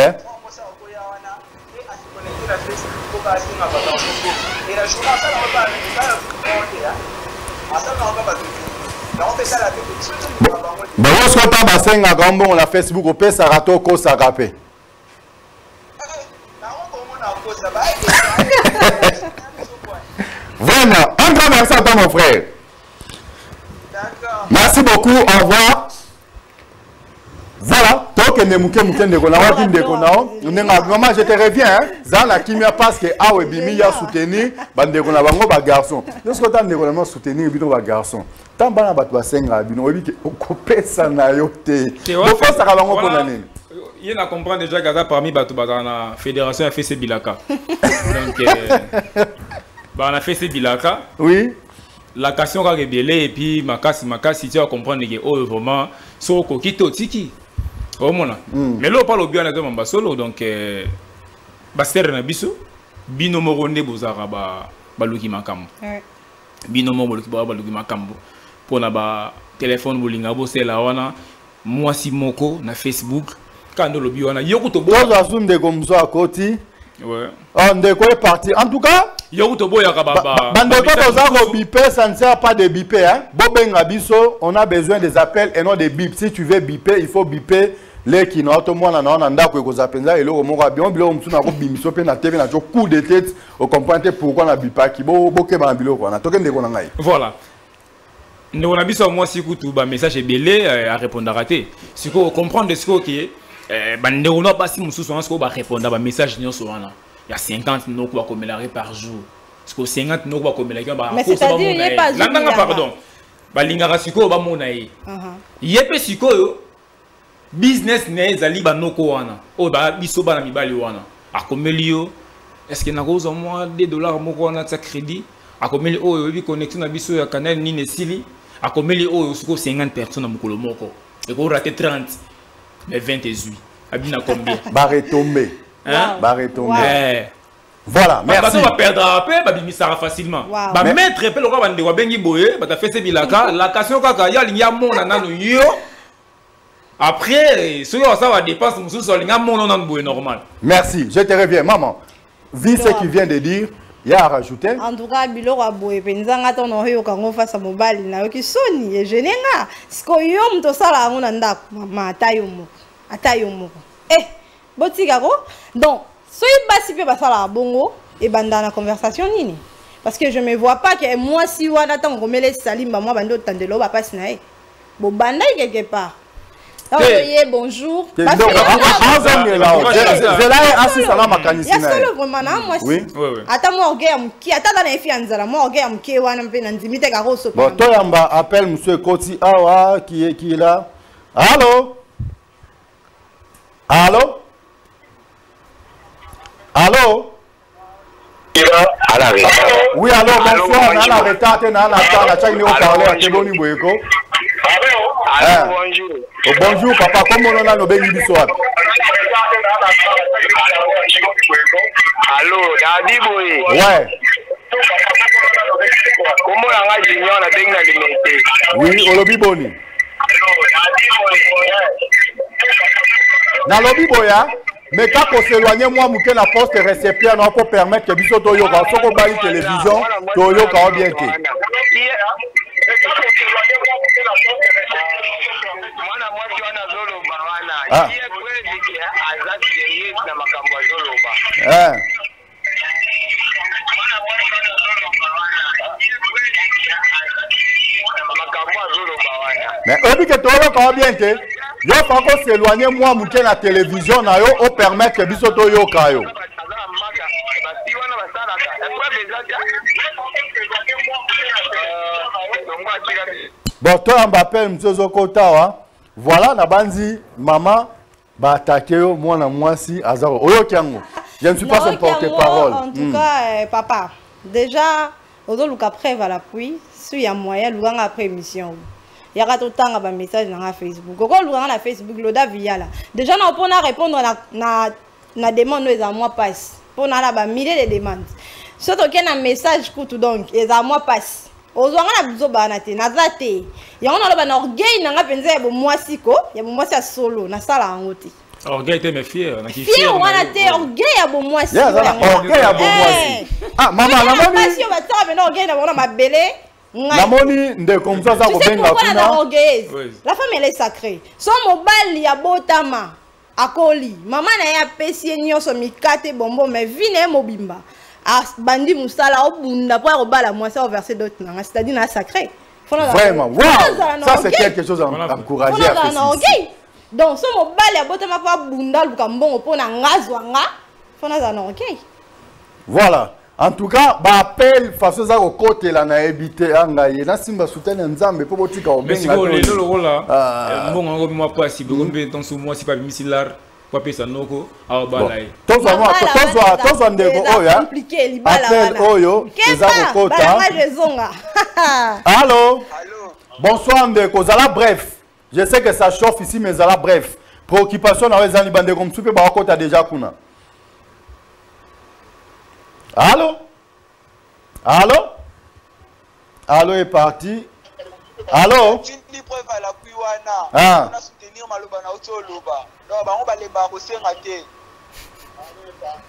A: Bon, on se retrouve à 5 à Gambon, on a Facebook, au P, ça rate au co, ça rappelle. Vraiment, un grand merci à toi, mon frère. Merci beaucoup, au revoir. Voilà, toi qui es maman, je te reviens. Zana qui m'a parce que ah oui, bimi a soutenu, bande qu'on a bango ba garçon. Lorsque tu as nécessairement soutenir bino ba garçon. Tant bana ba toi senga bino obi que couper ça na yote. Faut ça ka bango pour nani.
C: Il a comprendre déjà que parmi batu bazana fédération FC Bilaka. Donc bah on a fait Bilaka.
A: Oui.
C: La question qu'a rebellé et puis makasi tu vas comprendre que oh vraiment so ko kito tiki. Oh mon mais là on parle bien de mon solo donc baster na biso bino moronde bozara ba baluki makambo. Bino moronde baluki makambo. Pour na ba téléphone bolinga bo sela wana moi si moko na Facebook quand le bio wana yokuto bo
A: zo asunde comme ça à côté.
C: Ouais.
A: On est parti. En tout cas,
C: yokuto bo yakaba
A: bandeko tozako biper, ça ne sert pas de biper hein. Bobenga biso, on a besoin des appels et non des bips. Si tu veux biper, il faut biper les qui n'ont tout monde en anda ko zapenza et le moko bien bilo msuna ko bimiso pe na TV na jo coup de tête au comprendre pourquoi na bipa ki bo ke ba bilo ko na toke ndeko na ngai.
C: Voilà. Nous on a besoin moi si kutu ba message belé à répondre à rater. Si ko comprendre ce ko qui bande on a pas si mususu on ko ba répondre ba message nyonso wana. Il y a 50 no ko ba komelare par jour. Parce que 50 no ko ba komelare ba.
B: Mais c'est-à-dire il y a pas jour.
C: Là pardon. Ba lingara siko ba mona yi. Yepe siko yo business ne zali ba noko wana. O ba biso ba na mibali wana. Akomeli yo. Est-ce que na koza moi $2 moko wana ta crédit? Akomeli o yo connexion na biso ya canal ni ne sili. Akomeli o yo siko 50 personnes na mukolo moko. Et ko rater 30 mais 28. Abina combien?
A: Ba retomber.
C: Hein?
A: Ba retomber. Voilà, merci.
C: On va perdre après, bah bimisara facilement. Bah mettre épée le roi bande wa bengi boye, bah ta fait bilaka, la question kaka ya linya mona nanu yo. Après, ce que ça va dépenser mususu so linya mona nanu boye normal.
A: Merci, je te reviens maman. Vu ce qu'il vient de dire, il y a à rajouter.
B: En tout cas, biloko aboye penzanga to no yo kango face à mobile na yo ki soni e jenenga. Siko yo mto sala ngona ndako mama atayo moko. Botika ko. Donc soy basi pe basala bongo et banda na conversation nini. Parce que je me vois pas que moi si wana tant romele salimba moi bando tandelo ba passe na e. Bo banda quelque part. Bonjour.
A: C'est là assis à la mécanicien.
B: Il y a solo vraiment na moi si. Ata moi orgueil qui ata dans les filles anzala moi orgueil mke wana mpe na ndimite ka roso.
A: Bon toi yamba appelle monsieur Koti awa qui est là. Allô? Allô? Allô? Oui, allô, bonsoir. On a la retard, on a la retard, on a chaque parler à Teboni Boyeko.
E: Bonjour.
A: Bonjour, papa. Comment on a nos bénis du soir?
E: Allô, Dadi Boy.
A: Ouais.
E: Comment on a junior la benga limité?
A: Oui, au lobby boni. Dans le lobby boya. Mais quand on s'éloigne, moi, je la poste récepteur, on peut permettre que Biso Toyo, quand on va la télévision, Toyo, quand on bien été. Mais on dit que Toyo, quand on bien été. Yo faut s'éloigner moi mouké la télévision na yo o permettre que biso to yo kayo. Bon, toi, Mbappé, Mzozo Kota, voilà, na banzi, maman, ba attaqué moi na moi si azaro. Oyo Kiango. Je ne suis pas son porte-parole.
B: En tout cas, papa, déjà, au Luka preuve à l'appui, si il y a moyen, Luka après émission. Il y a tout le temps un message dans Facebook. Quand Luka na Facebook, Loda via là. Déjà, on peut répondre na demande nous à moi passe. Pour na la milliers de demandes. Surtout qu'il y a un message pour tout donc, et à moi passe. Ozwanga na bizo bana te na zate ya ona loba na orgueil na ngapenza ya bomwasi ko ya bomwasi ya solo na sala yango te
C: orgueil te me fier na
B: fier wana te orgueil ya bomwasi
A: ya orgueil ya bomwasi ah mama na moni
B: pas yo bataka bena orgueil na bona mabele
A: na moni nde comme ça ko benga kuna
B: la femme elle est sacrée son mobali ya botama akoli mama na ya pesi nyonso mikate bombo mais vine mobimba bandi musala obunda pour robala moi ça au verset d'autres c'est-à-dire na sacré
A: vraiment wow ça c'est quelque chose à encourager à faire
B: donc ce mobali abotama pa bunda luka mbongo pona ngazwanga fona za na OK
A: voilà en tout cas ba appel façon za ko côté la na habiter angaye na simba soutene nzambe po botika obenga
C: mais si le là mbongo ngo moi pas si bombe ton sous moi si pas misilar papesa noko abalai
A: tozo ndeko oya appel oyo eza kokota allô bonsoir ndeko zala bref je sais que ça chauffe ici mais zala bref préoccupation na wezani bande comme soupe ba kokota déjà kuna allô allô allô est parti allô ah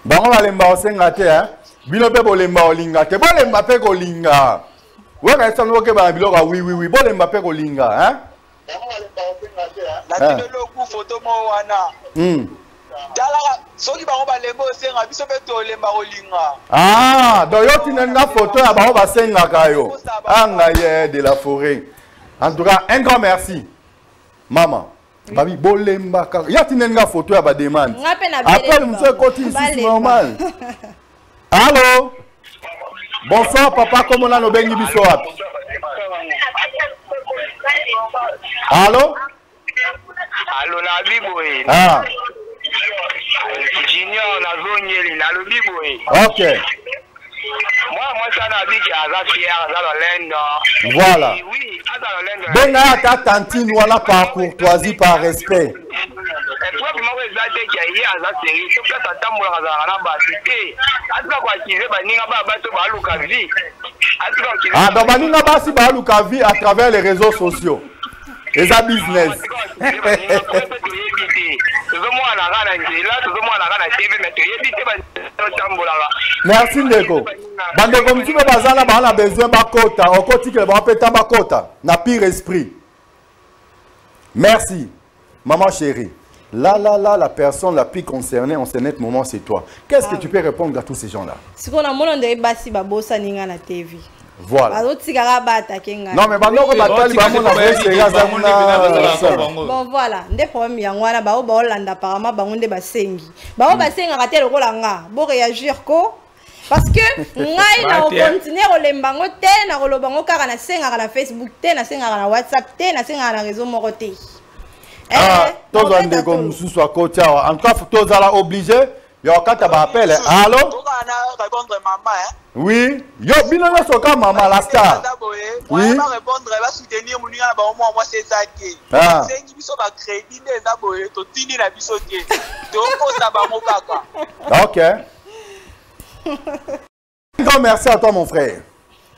A: bango balemba osenga te hein bino pe bolemba olinga te bolemba pe kolinga weka esano ke ba biloko oui bolemba pe kolinga hein
D: la tinelo ku photo mo wana dala soki bango balemba osenga biso pe tolemba kolinga
A: donc yo tinenga photo ya bango basenga kayo anga ye de la forêt en tout cas un grand merci maman babi bolemba ka ya tinenga photo ya ba demande après monsieur côté ici normal allô bonsoir papa comment on a no bengi biso wapi allô
E: allô na biboé
A: ah
E: junior na zonyeli na lo biboé
A: OK
E: moi ça na biki aza fier aza lendo
A: voilà
E: oui aza lendo
A: benga ta tantine wala par courtoisie par respect
E: toi comment vous avez dit qu'il y a aza série tout ça tambola aza na basité aza kwa kize baninga ba to ba luka vie
A: ah donc baninga basi ba luka vie à travers les réseaux sociaux et ça business merci ndeko bandeko mtume bazala bana besoin bakota okotikele bapeta bakota na pire esprit merci maman chérie la personne la plus concernée en ce net moment c'est toi. Qu'est-ce que tu peux répondre à tous ces gens-là?
B: Si on a mon de basi babosa ninga na TV.
A: Voilà.
B: Non
A: mais bandoko batali bamona
B: bon voilà, ndé problème yangwana ba Hollande apparemment bangonde basengi. Ba basenga raté le rolanga. Bo réagir ko parce que ngai na continuer olembango te na rolobango kaka na senga na Facebook te na senga na WhatsApp te na senga na réseau moko te.
A: Tous en des comme sous à côté en cas tous à la obligé. Yo kata ba appel allô
D: répondre maman hein
A: oui yo bino na soka maman la star
D: oui va répondre va soutenir mon ba moi c'est ça qui c'est biso ba crédit des aboye to tini na biso te to ko sa ba mo kaka
A: OK donc merci à toi mon frère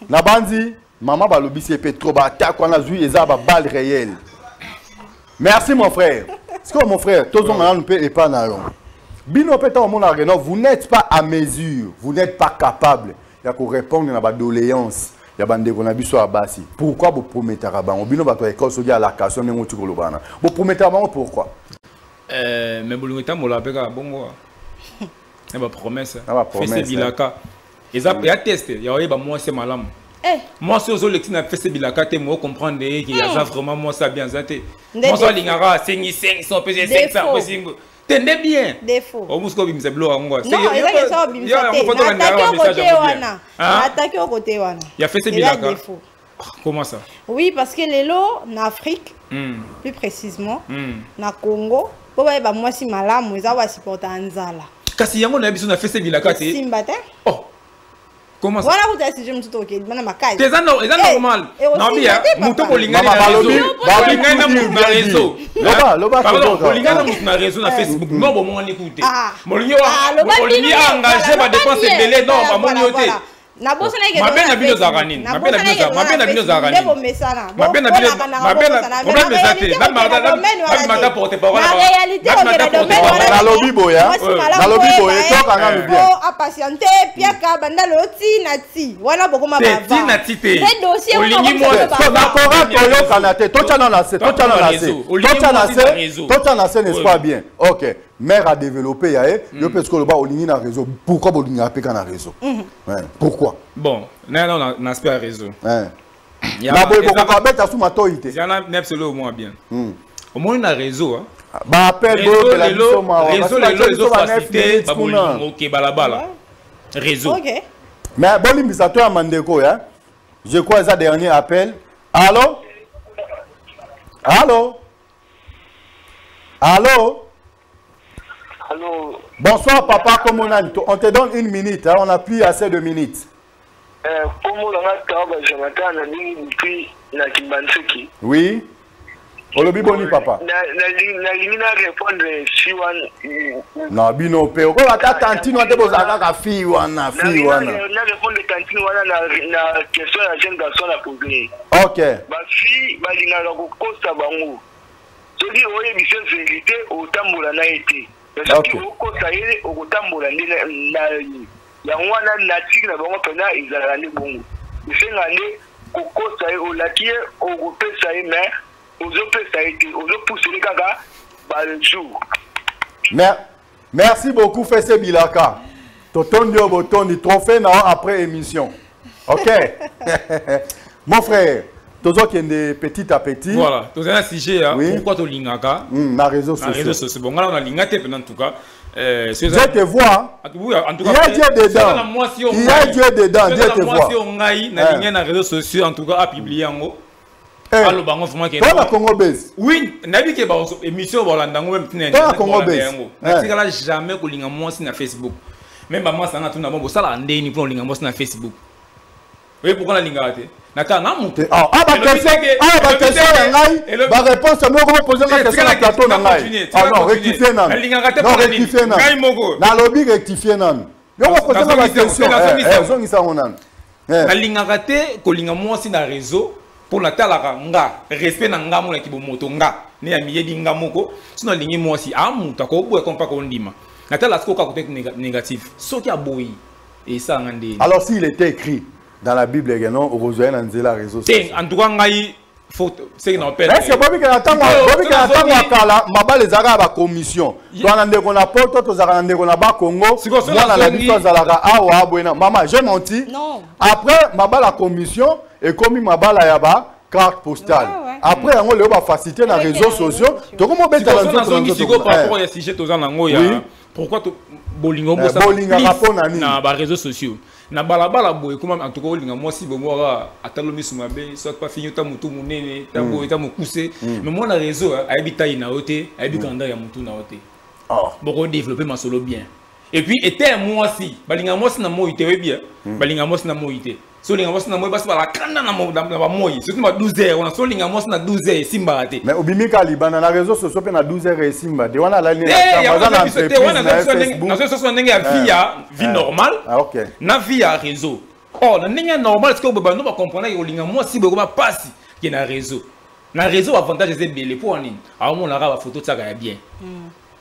A: na bandi maman ba lobisi petro ba ta kwa na zui eza ba balle réelle merci mon frère c'est quoi mon frère tous on a un peu et pas na long. Bino peta mon argent, vous n'êtes pas à mesure, vous n'êtes pas capable. Il y a qu'on répondre à la doléance. Il y a bande qu'on a vu sur la base. Pourquoi vous promettez à Raban? Bino va toi école sur la location de mon bana. Vous promettez à Raban pourquoi?
C: Mais vous l'avez dit, la pega bon moi. C'est ma promesse.
A: C'est
C: bilaka. Et ça peut attester. Il y a moi c'est malam. Moi c'est aux élections à faire bilaka te moi comprendre qu'il y a vraiment moi ça bien zaté. Moi ça lingara 500 peser 500 peser. Tendez bien.
B: Défaut.
C: Au musco bimse blow angwa.
B: Non, il y a ça bimse. Attaquer au côté wana. Attaquer au côté wana.
C: Il y a fait ces bilaka. Comment ça?
B: Oui, parce que les lots en Afrique, plus précisément, na Congo, moi si malamu, ils ont supporté Anzala.
C: Kasi yango na biso na fesse bilaka te.
B: Simbate.
C: Oh. Comment ça?
B: Voilà où tu as dit je me suis dit ma case.
C: C'est normal. Non bien, muto bolinga na réseau. Bolinga na muto na réseau.
A: Loba
C: bolinga na muto na réseau na Facebook. Non bon on écoute. Bolinga engagé ba dépense belé non ba monioté. Mabena bino zaranine. Mabena bino zaranine. Mabena problème ezate. Na porte parole.
B: La réalité on est dans domaine
A: na lobi boya. Na lobi boya toka nga bien.
B: Oh patienter piaka banda loti nati. Wana bokoma bava.
C: Ti nati te.
B: Les dossiers
C: olingi moi.
A: Na kora toyo kanate. Tocha na na se. Tocha na se n'est pas bien. OK. Mère a développé yo parce que le bas olingi na réseau. Pourquoi olingi a peka na réseau? Pourquoi?
C: Bon, non, n'aspect réseau.
A: Il y a beaucoup bête sous ma toité.
C: Il y en a neuf au moins bien. Au moins on a réseau hein.
A: Bah appelle
C: réseau facilité, OK balabala. Réseau.
B: OK.
A: Mais bon limbisato à Mandeko hein. Je crois ça dernier appel. Allô? Allô? Allô?
E: Allô?
A: Bonsoir papa, comment on te donne 1 minute, hein? On n'a plus assez de minutes. Oui. Olobi boni papa. Non, bino pe. Ko ata tantine wate bozaka ka fi wana.
E: Na répondre tantine wana na question ya jeune garçon la poser.
A: OK.
E: Ba fi ba linga ko kosta bango. Soki oye biso vérité otambola na été. Soki okosta yele okotambola na yango wana natique na bango pena izala ndi bongo. Isenga ndi kokosta ye olakie okopesa ye mais
A: Merci beaucoup, Fessé Bilaka. Totondi Obotondi, trophée après émission. OK. Mon frère, toujours qu'il y a des petit à petit.
C: Voilà, tu as un sujet. Oui. Pourquoi tu l'ingaka?
A: Na réseau social.
C: Réseau social. Bon, on a l'ingate en tout cas.
A: Je te vois. Il y a Dieu dedans. Il y a Dieu dedans. Dieu te voit.
C: On a réseaux sociaux en tout cas à publier en haut.
A: Allo bango fuma ke. Toi Congo base.
C: Oui, nabi ke ba émission ba landango même tinene.
A: Toi Congo base.
C: Na tikala jamais ko linga moi na Facebook. Même ba moi sanga tuna bo sala ndeni pour linga moi na Facebook. Oui, pourquoi la linga te? Na ka na mutu.
A: Ba question ngai. Ba réponse moi ko poser la question na plateau na ngai. Ah non, rectifier nan. Non, rectifier nan.
C: Ngai moko.
A: Na lobby rectifier nan. Yo ko poser la question. Zongi sa onan.
C: Na linga te ko linga moi na réseau. Pour la talaka nga respect na nga mo na kibomoto nga ne ya miyedi nga moko sino lingi mwasi amuta ko boye kompa ko ndima na tala sko ka côté négatif soki aboyi et ça ngande.
A: Alors s'il était écrit dans la Bible également Rosoyen Nzela réseau
C: social en tout cas ngai faut c'est qu'on appelle
A: est-ce que Bobby Kanatanga kala mabale zaka ba commission to anande ko na poto to zaka nande ko na ba Congo voilà la biso zalaka awa boyena mama j'ai menti
B: non
A: après mabala commission et comme mabala yaba carte postale après on le va faciliter dans les réseaux sociaux to comment beta la
C: nzoto par rapport à sujet to zanango ya pourquoi to bolingo bosa na ba réseaux sociaux na balabala boy comme en tout cas olinga moi si bon atalomi sumabe soit pas fini ta mutu munene ta boy ta mukuse mais moi na réseau habita ina oté habikanda ya mutu na oté boko développer ma solo bien et puis était moi si balinga moi si na moité bien balinga moi si na moité so linga moi si na moité basi bala kanda na ba moyi surtout ma 12h on a so linga moi si na 12h simba té
A: mais obimika libana na réseau sociaux pe na 12h simba de wana la ligne
C: na so ndenge ya vie normale na vie ya réseau na ndenge normal est-ce que baba no ba comprendre que linga moi si boko ba passe qui na réseau avantage c'est belé pour en ligne a mon la ba photo ça ga bien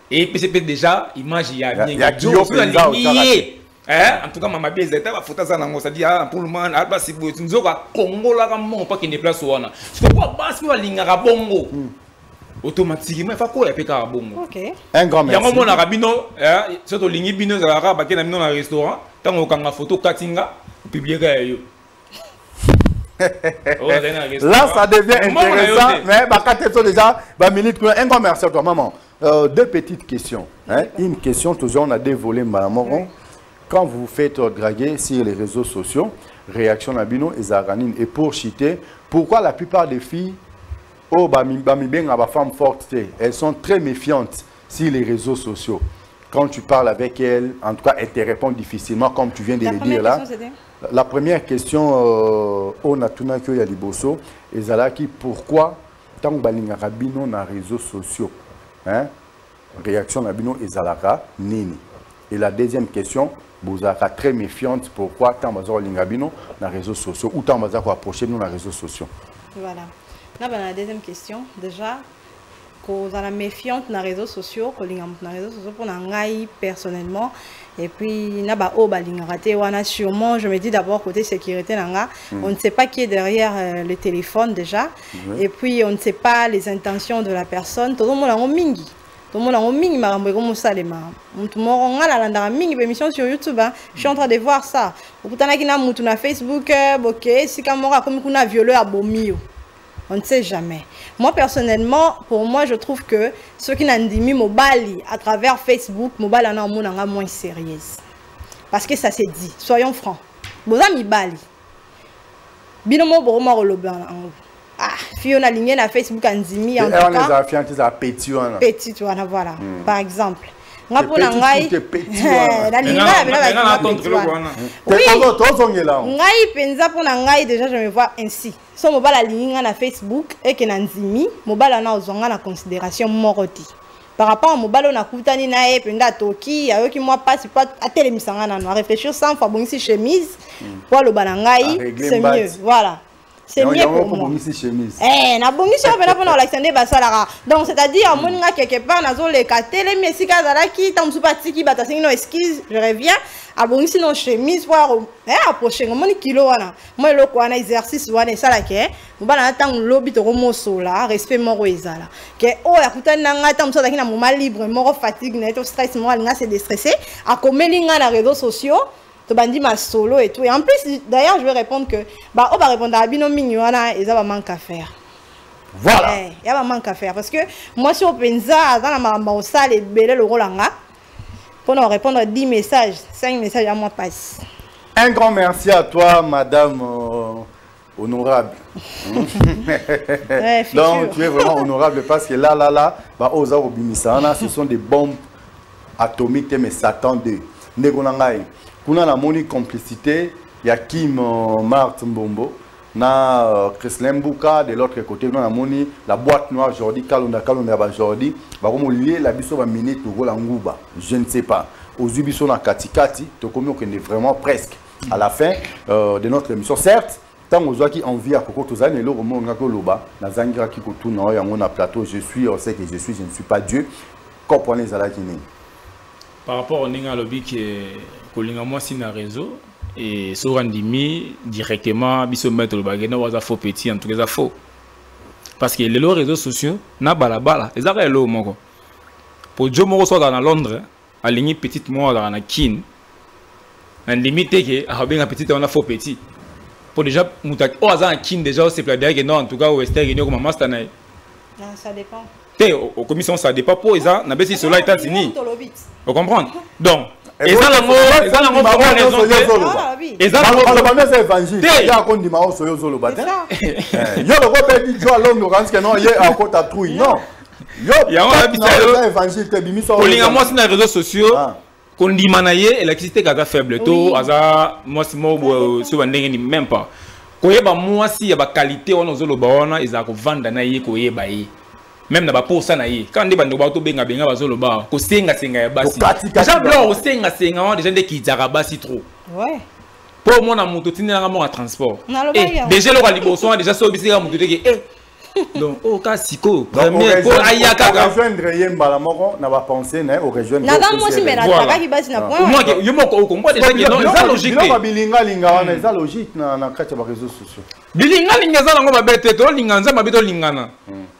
C: et puis c'est déjà image ya bien
A: ya lié
C: en tout cas mama bien zeta ba photo ça na ngo ça dit pour le moment alba si bo nzoka Congo la ka mon pas qui ne place wana c'est pourquoi bas ko linga ka bongo automatiquement il faut ko epeka bongo.
B: OK
A: un grand merci
C: yango mona rabino surtout lingi bino za ka ba ke na bino na restaurant tango kanga photo katinga publier ka yo.
A: Là ça devient intéressant mais ba kateto déjà ba minute un grand merci à toi maman. Deux petites questions une question toujours on a dévolé maman. Quand vous faites draguer sur les réseaux sociaux, réaction nabino et zaranine. Et pour citer, pourquoi la plupart des filles, oh, femmes fortes, elles sont très méfiantes sur les réseaux sociaux. Quand tu parles avec elles, en tout cas, elles te répondent difficilement, comme tu viens de le dire là. La première question, on a tout que ya liboso, et zalaki, pourquoi tant que balinga rabino na réseaux sociaux, hein? Réaction nabino et zalaka nini. Et la deuxième question, Bozaka très méfiante, pourquoi tant bazar lingabino na réseaux sociaux ou tant bazar approcher nous na réseaux sociaux.
B: Voilà. Là, la deuxième question, déjà, qu'on a la méfiante dans les réseaux sociaux, qu'on a réseaux sociaux pour n'engager personnellement. Et puis, sûrement, je me dis d'abord côté sécurité, on ne sait pas qui est derrière le téléphone déjà. Et puis, on ne sait pas les intentions de la personne. Tout le monde a mingi. Tout le monde a mingi, tout le monde a mingi émission sur YouTube. Je suis en train de voir ça. Au bout de Facebook, ok, si Kamora comme qu'on a violé à Bomio. On ne sait jamais. Moi, personnellement, pour moi, je trouve que ceux qui n'ont dit Mobali à travers Facebook, Mobali en a moins sérieuse. Parce que ça s'est dit. Soyons francs. Bozami Bali. Binomo Boroma Roloba. Ah, Fiona Ligne na Facebook en Zimi. En tout cas.
A: Petit,
B: voilà. Par exemple. Oui, déjà je me vois ainsi. So mobile la ligne na Facebook et que na nzimi, mobile na ozonga na considération moroti. Par rapport à mobile na kutani na e penda toki, ayo ki moi passe pas à télémisanga na réfléchir sans fois bon ici chemise pour le balangai, c'est mieux. Voilà. C'est mieux pour moi. Eh, na bongi sur bena pour Alexandre Basalara. Donc c'est-à-dire mon nga quelque part na zo le katele mais si kazalaki tam supati ki bata singino esquisse, je reviens à bongi sinon chemise voir approcher mon kilo wana. Moi le ko na exercice wana sala ke, mbana na tang lobby to moso la, respect moro ezala. Ke o ya kutana nga tam so na moment libre, moro fatigue na to stress moi nga c'est déstressé, a komelinga na réseaux sociaux. Bandi ma solo et tout. Et en plus, d'ailleurs, je vais répondre que on va répondre à Bino Mignona et ça va manquer à faire.
A: Voilà.
B: Il y a manque à faire parce que moi, si on pense à ma salle et belle le Rolanga, pour nous répondre à 10 messages, 5 messages à moi passe.
A: Un grand merci à toi, madame honorable. Donc, tu es vraiment honorable parce que là, ce sont des bombes atomiques, mais Satan 2. Kuna la moni complicité, il y a Kim Marthe Mbombo, na Chrislem Bouka de l'autre côté, nous la moni la boîte noire Jordi Kalonda Jordi, va comme lier la biso va miner tout la nguba, je ne sais pas. Aux ubiso na katikati, to comme on est vraiment presque à la fin de notre émission. Certes, tant aux qui envie à Koko Tozan et le roman ngako loba, na zangira ki kotu na ya mona plateau, je suis, on sait que je ne suis pas Dieu. Comprenez ça là qui n'est.
C: Par rapport au Ninga Lobby qui est moi si na réseau et sur Andimi directement biso mettre le bagage na waza faux petit en tout cas faux parce que les réseaux sociaux na balabala les arrêts là moko pour Joe moko soit dans Londres à ligne petite moi dans na kin en limite que a bien petit on a faux petit pour déjà mutak o aza kin déjà c'est plaisir que non en tout cas au Western Union comme master na
B: ça dépend
C: au commission ça dépend pour ça na besi cela États-Unis vous comprenez donc et ça la même na ba pour ça na yi quand ndeba ndo to benga benga bazolo ba ko senga ya basi déjà blo senga déjà de ki zara basi trop
B: ouais
C: pour moi na moto tinela mo en transport déjà le liboso déjà so bisika moto teke donc au cas siko premier pour ayaka
A: rejoindre yemba moko na ba penser na au rejoindre
B: na dans moi si mais na taka ki basi na point
C: moi yo moko comprend déjà que non ça logique
A: ba bilinga linga na ça logique na kati ba réseaux sociaux
C: bilinga linga za ngo ba bete to linga nza mabito lingana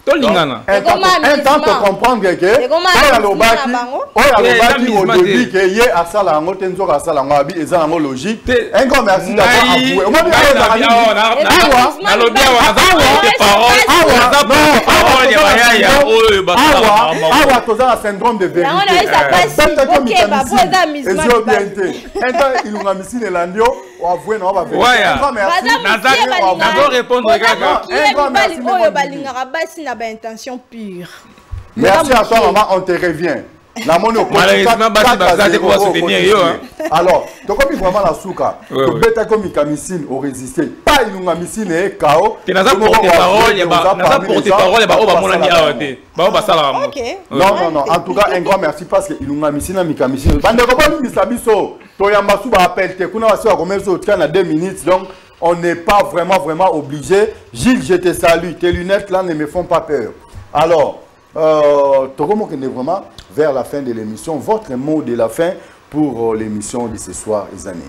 C: to lingana
A: un temps de comprendre que oya lobaki au début que ye asala ngo tenzo ka asala ngo abi eza ngo logique un grand merci d'avoir avoué au moins
C: na lobia wana
A: awa toza na syndrome de vérité. Un temps ilunga misine landio avouer non, on va
C: vérifier. Un grand merci. D'abord répondre, Gaga.
B: Un grand merci. Oh, balingara basi na ba intention pure.
A: Merci à toi, maman, on te revient.
C: Malheureusement, basi pour soutenir yo.
A: Alors, tu as vraiment la souka. Tu bêta comme missile au résister. Pas une missile et KO.
C: Tu n'as pas porté parole, il y a pas porté parole, il y a pas mon ami arrêté.
A: Non, non, en tout cas, un grand merci parce que il nous a missile na missile. Bande ko pas misabiso. To yamba suba appel te kuna wasi wa komeso tika na 2 minutes donc on n'est pas vraiment obligé. Gilles, je te salue. Tes lunettes là ne me font pas peur. Alors, Togomo est vraiment vers la fin de l'émission. Votre mot de la fin pour l'émission de ce soir, les amis.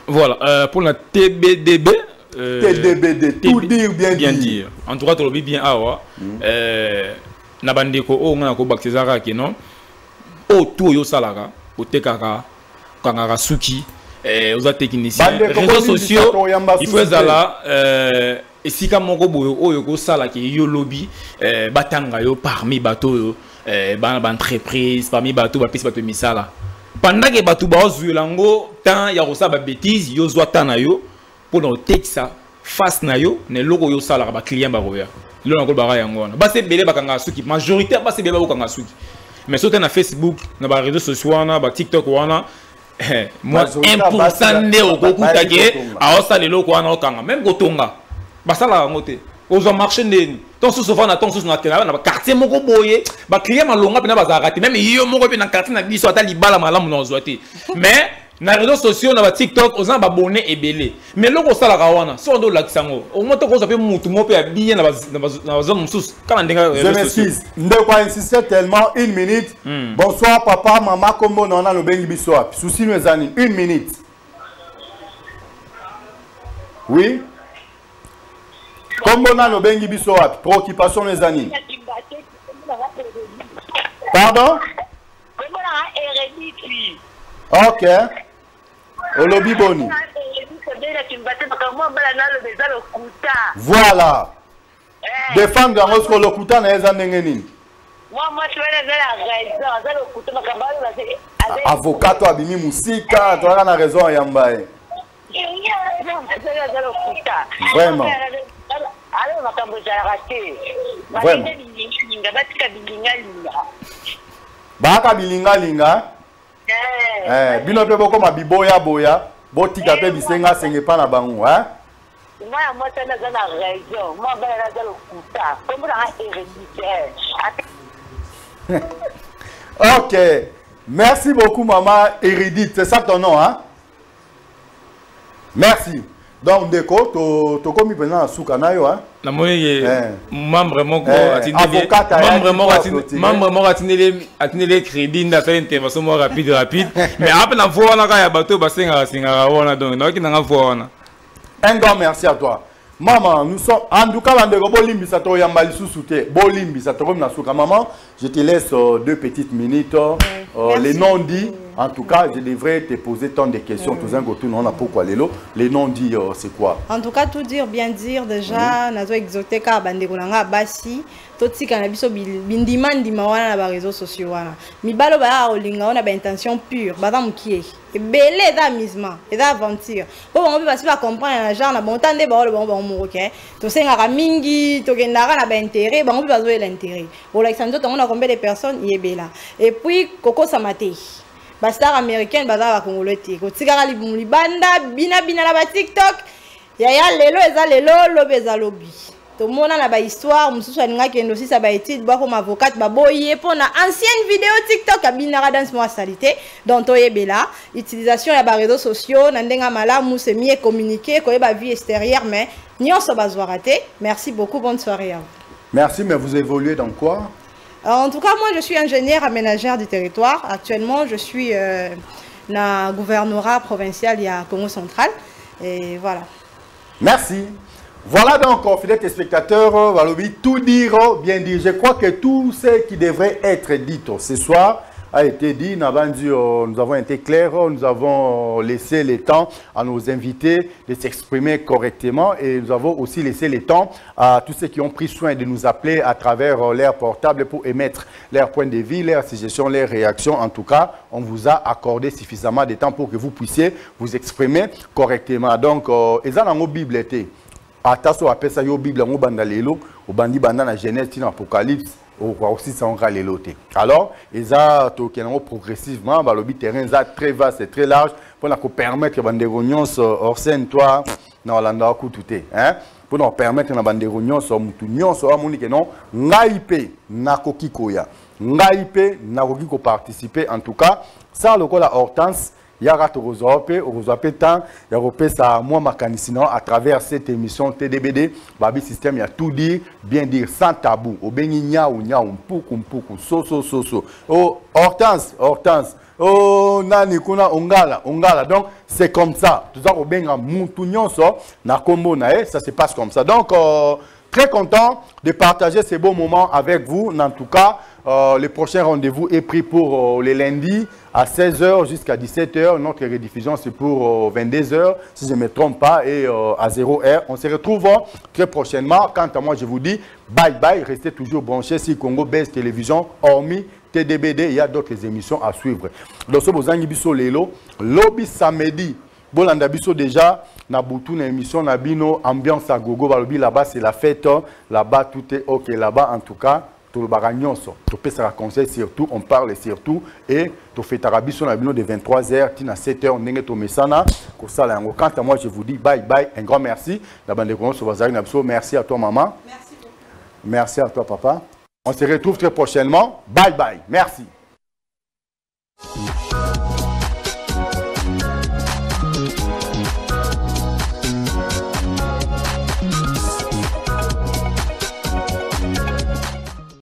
C: Voilà, pour la TBDB.
A: TDBD, tout dire, bien dire.
C: En tout cas, tu l'as bien awa. Nabandeko, on a bakizara qui non. O tout yo salara, o tekara, kangara suki, aux techniciens, réseaux sociaux. Il faut là. Et si comme mon gobo yo sala qui yo lobby batanga yo parmi bateau yo entreprise parmi bateau ba piste bateau misala pendant que bateau ba ozulango tant ya rosa ba bêtise yo zwa tant na yo pour no take ça face na yo ne logo yo sala ba client ba roya lo na ko ba yango na ba se belé ba kanga suki majorité ba se belé ba kanga suki mais surtout na Facebook na ba réseaux sociaux na ba TikTok wana moi 1% de okuta ke a osala loko wana okanga même kotonga basala ngote aux marché ndeni ton souvent na ton na quartier moko boye ba client malonga pena bazarati même yo moko pe na quartier na biso ata libala malamu na ozwati mais na réseaux sociaux na ba TikTok aux abonnés ebele mais loko sala kawana so ndo lakisango au moins to ko zape mutu mo pe ya bien na zone musus kana ndenga
A: je m'excuse ndeko insister tellement 1 minute bonsoir papa maman kombo na no bengi biso souci nos amis 1 minute oui. Comme on a nos bengi biso préoccupation les amis. Pardon? Ok. Olobi boni. Voilà. Défendre dans le kuta na eza ndengeni. Avocat to abimi musika, to na raison ya mbaye. Vraiment. Baka bilinga bino pe boko mabiboya boya botika pe bisenga senge pa na bangu hein. Ok, merci beaucoup maman Hérédite, c'est ça ton nom hein? Merci. Donc, déco, tu comme il à Soukanayo, hein?
C: La moyenne, membre les crédits n'a fait une intervention rapide. Mais après, la fois, on a un bateau,
A: un grand merci à toi. Maman, nous sommes en tout cas maman, je te laisse 2 petites minutes. Les noms dits, en tout cas, je devrais te poser tant de questions. Tous un goût, on a pourquoi les noms dits, c'est quoi?
B: En tout cas, tout dire, bien dire déjà, nazo exotéka bandekolanga basi, toti kanabiso bindimandi mawana na ba réseaux sociaux wana. Mibalo ba olinga on a ba intention pure, ba mukie. Et belé d'amusement, et d'aventure. Pour on peut pas comprendre la genre na bon tande ba le bon OK. To senga mingi, to gendara na ba intérêt, ba on peut pas jouer l'intérêt. Pour l'exemple, on a combien de personnes y est bela. Et puis Coco Samate. Ba star américaine baza ba congolais. Ko tigara libanda bina na ba TikTok. Yaya lelo eza lelo lobe eza lobi. To mona na ba histoire mususu alinga kendo si sa ba étude ba comme avocate ba boye pour na ancienne vidéo TikTok abinara dans moi salité dont oyebela utilisation ya ba réseaux sociaux na ndenga malamu c'est mieux communiquer ko ba vie extérieure mais nyonso bazwa raté. Merci beaucoup, bonne soirée à vous.
A: Merci, mais vous évoluez dans quoi?
B: En tout cas, moi je suis ingénieure aménagère du territoire. Actuellement, je suis dans le gouvernorat provincial à Congo Central et voilà.
A: Merci. Voilà donc, fidèles téléspectateurs, tout dire, bien dire. Je crois que tout ce qui devrait être dit ce soir a été dit. Nous avons été clairs, nous avons laissé le temps à nos invités de s'exprimer correctement et nous avons aussi laissé le temps à tous ceux qui ont pris soin de nous appeler à travers leur portable pour émettre leur point de vue, leurs suggestions, leurs réactions. En tout cas, on vous a accordé suffisamment de temps pour que vous puissiez vous exprimer correctement. Donc, ils ont une Bible. Attention à ça, la Bible, on banda lelo, on bandi banda na Genèse, dans l'Apocalypse, on voit aussi ça on va l'éloter. Alors, ils ont progressivement, le terrain est très vaste et très large pour nous permettre que les réunions hors scène, toi, non, là, on tout hein, pour nous permettre que les réunions soient moutunions, soit monique non, ngaïpe, nakoki koya, ngaïpe, nakoki ko participer. En tout cas, ça le quoi la Hortense. Il y a ça moi mécanicien à travers cette émission TDBD Babi System il y a tout dire bien dire sans tabou au beninya ou nya poukou so oh Hortense oh nani kuna ongala donc c'est comme ça tout ça au benga mutu nyonso na kombo na ça se passe comme ça donc très content de partager ces beaux moments avec vous. En tout cas, le prochain rendez-vous est pris pour les lundis à 16h jusqu'à 17h. Notre rediffusion, c'est pour 22h, si je ne me trompe pas, et à 0h. On se retrouve très prochainement. Quant à moi, je vous dis bye bye. Restez toujours branchés sur Congo Base Télévision, hormis TDBD. Il y a d'autres émissions à suivre. Donc, ce besoin de lelo, lobby samedi. Bolanda biso déjà na butu na émission na bino ambiance à gogo balobi là-bas c'est la fête là-bas tout est OK là-bas en tout cas tout le bagagnoso to pesa conseil surtout on parle surtout et to fêtera biso na bino de 23h tina 7h ndenge to mesana ko sala yango. Quant à moi je vous dis bye bye, un grand merci na bande ko so bazali na biso. Merci à toi maman, merci beaucoup. Merci à toi papa. On se retrouve très prochainement. Bye bye, merci.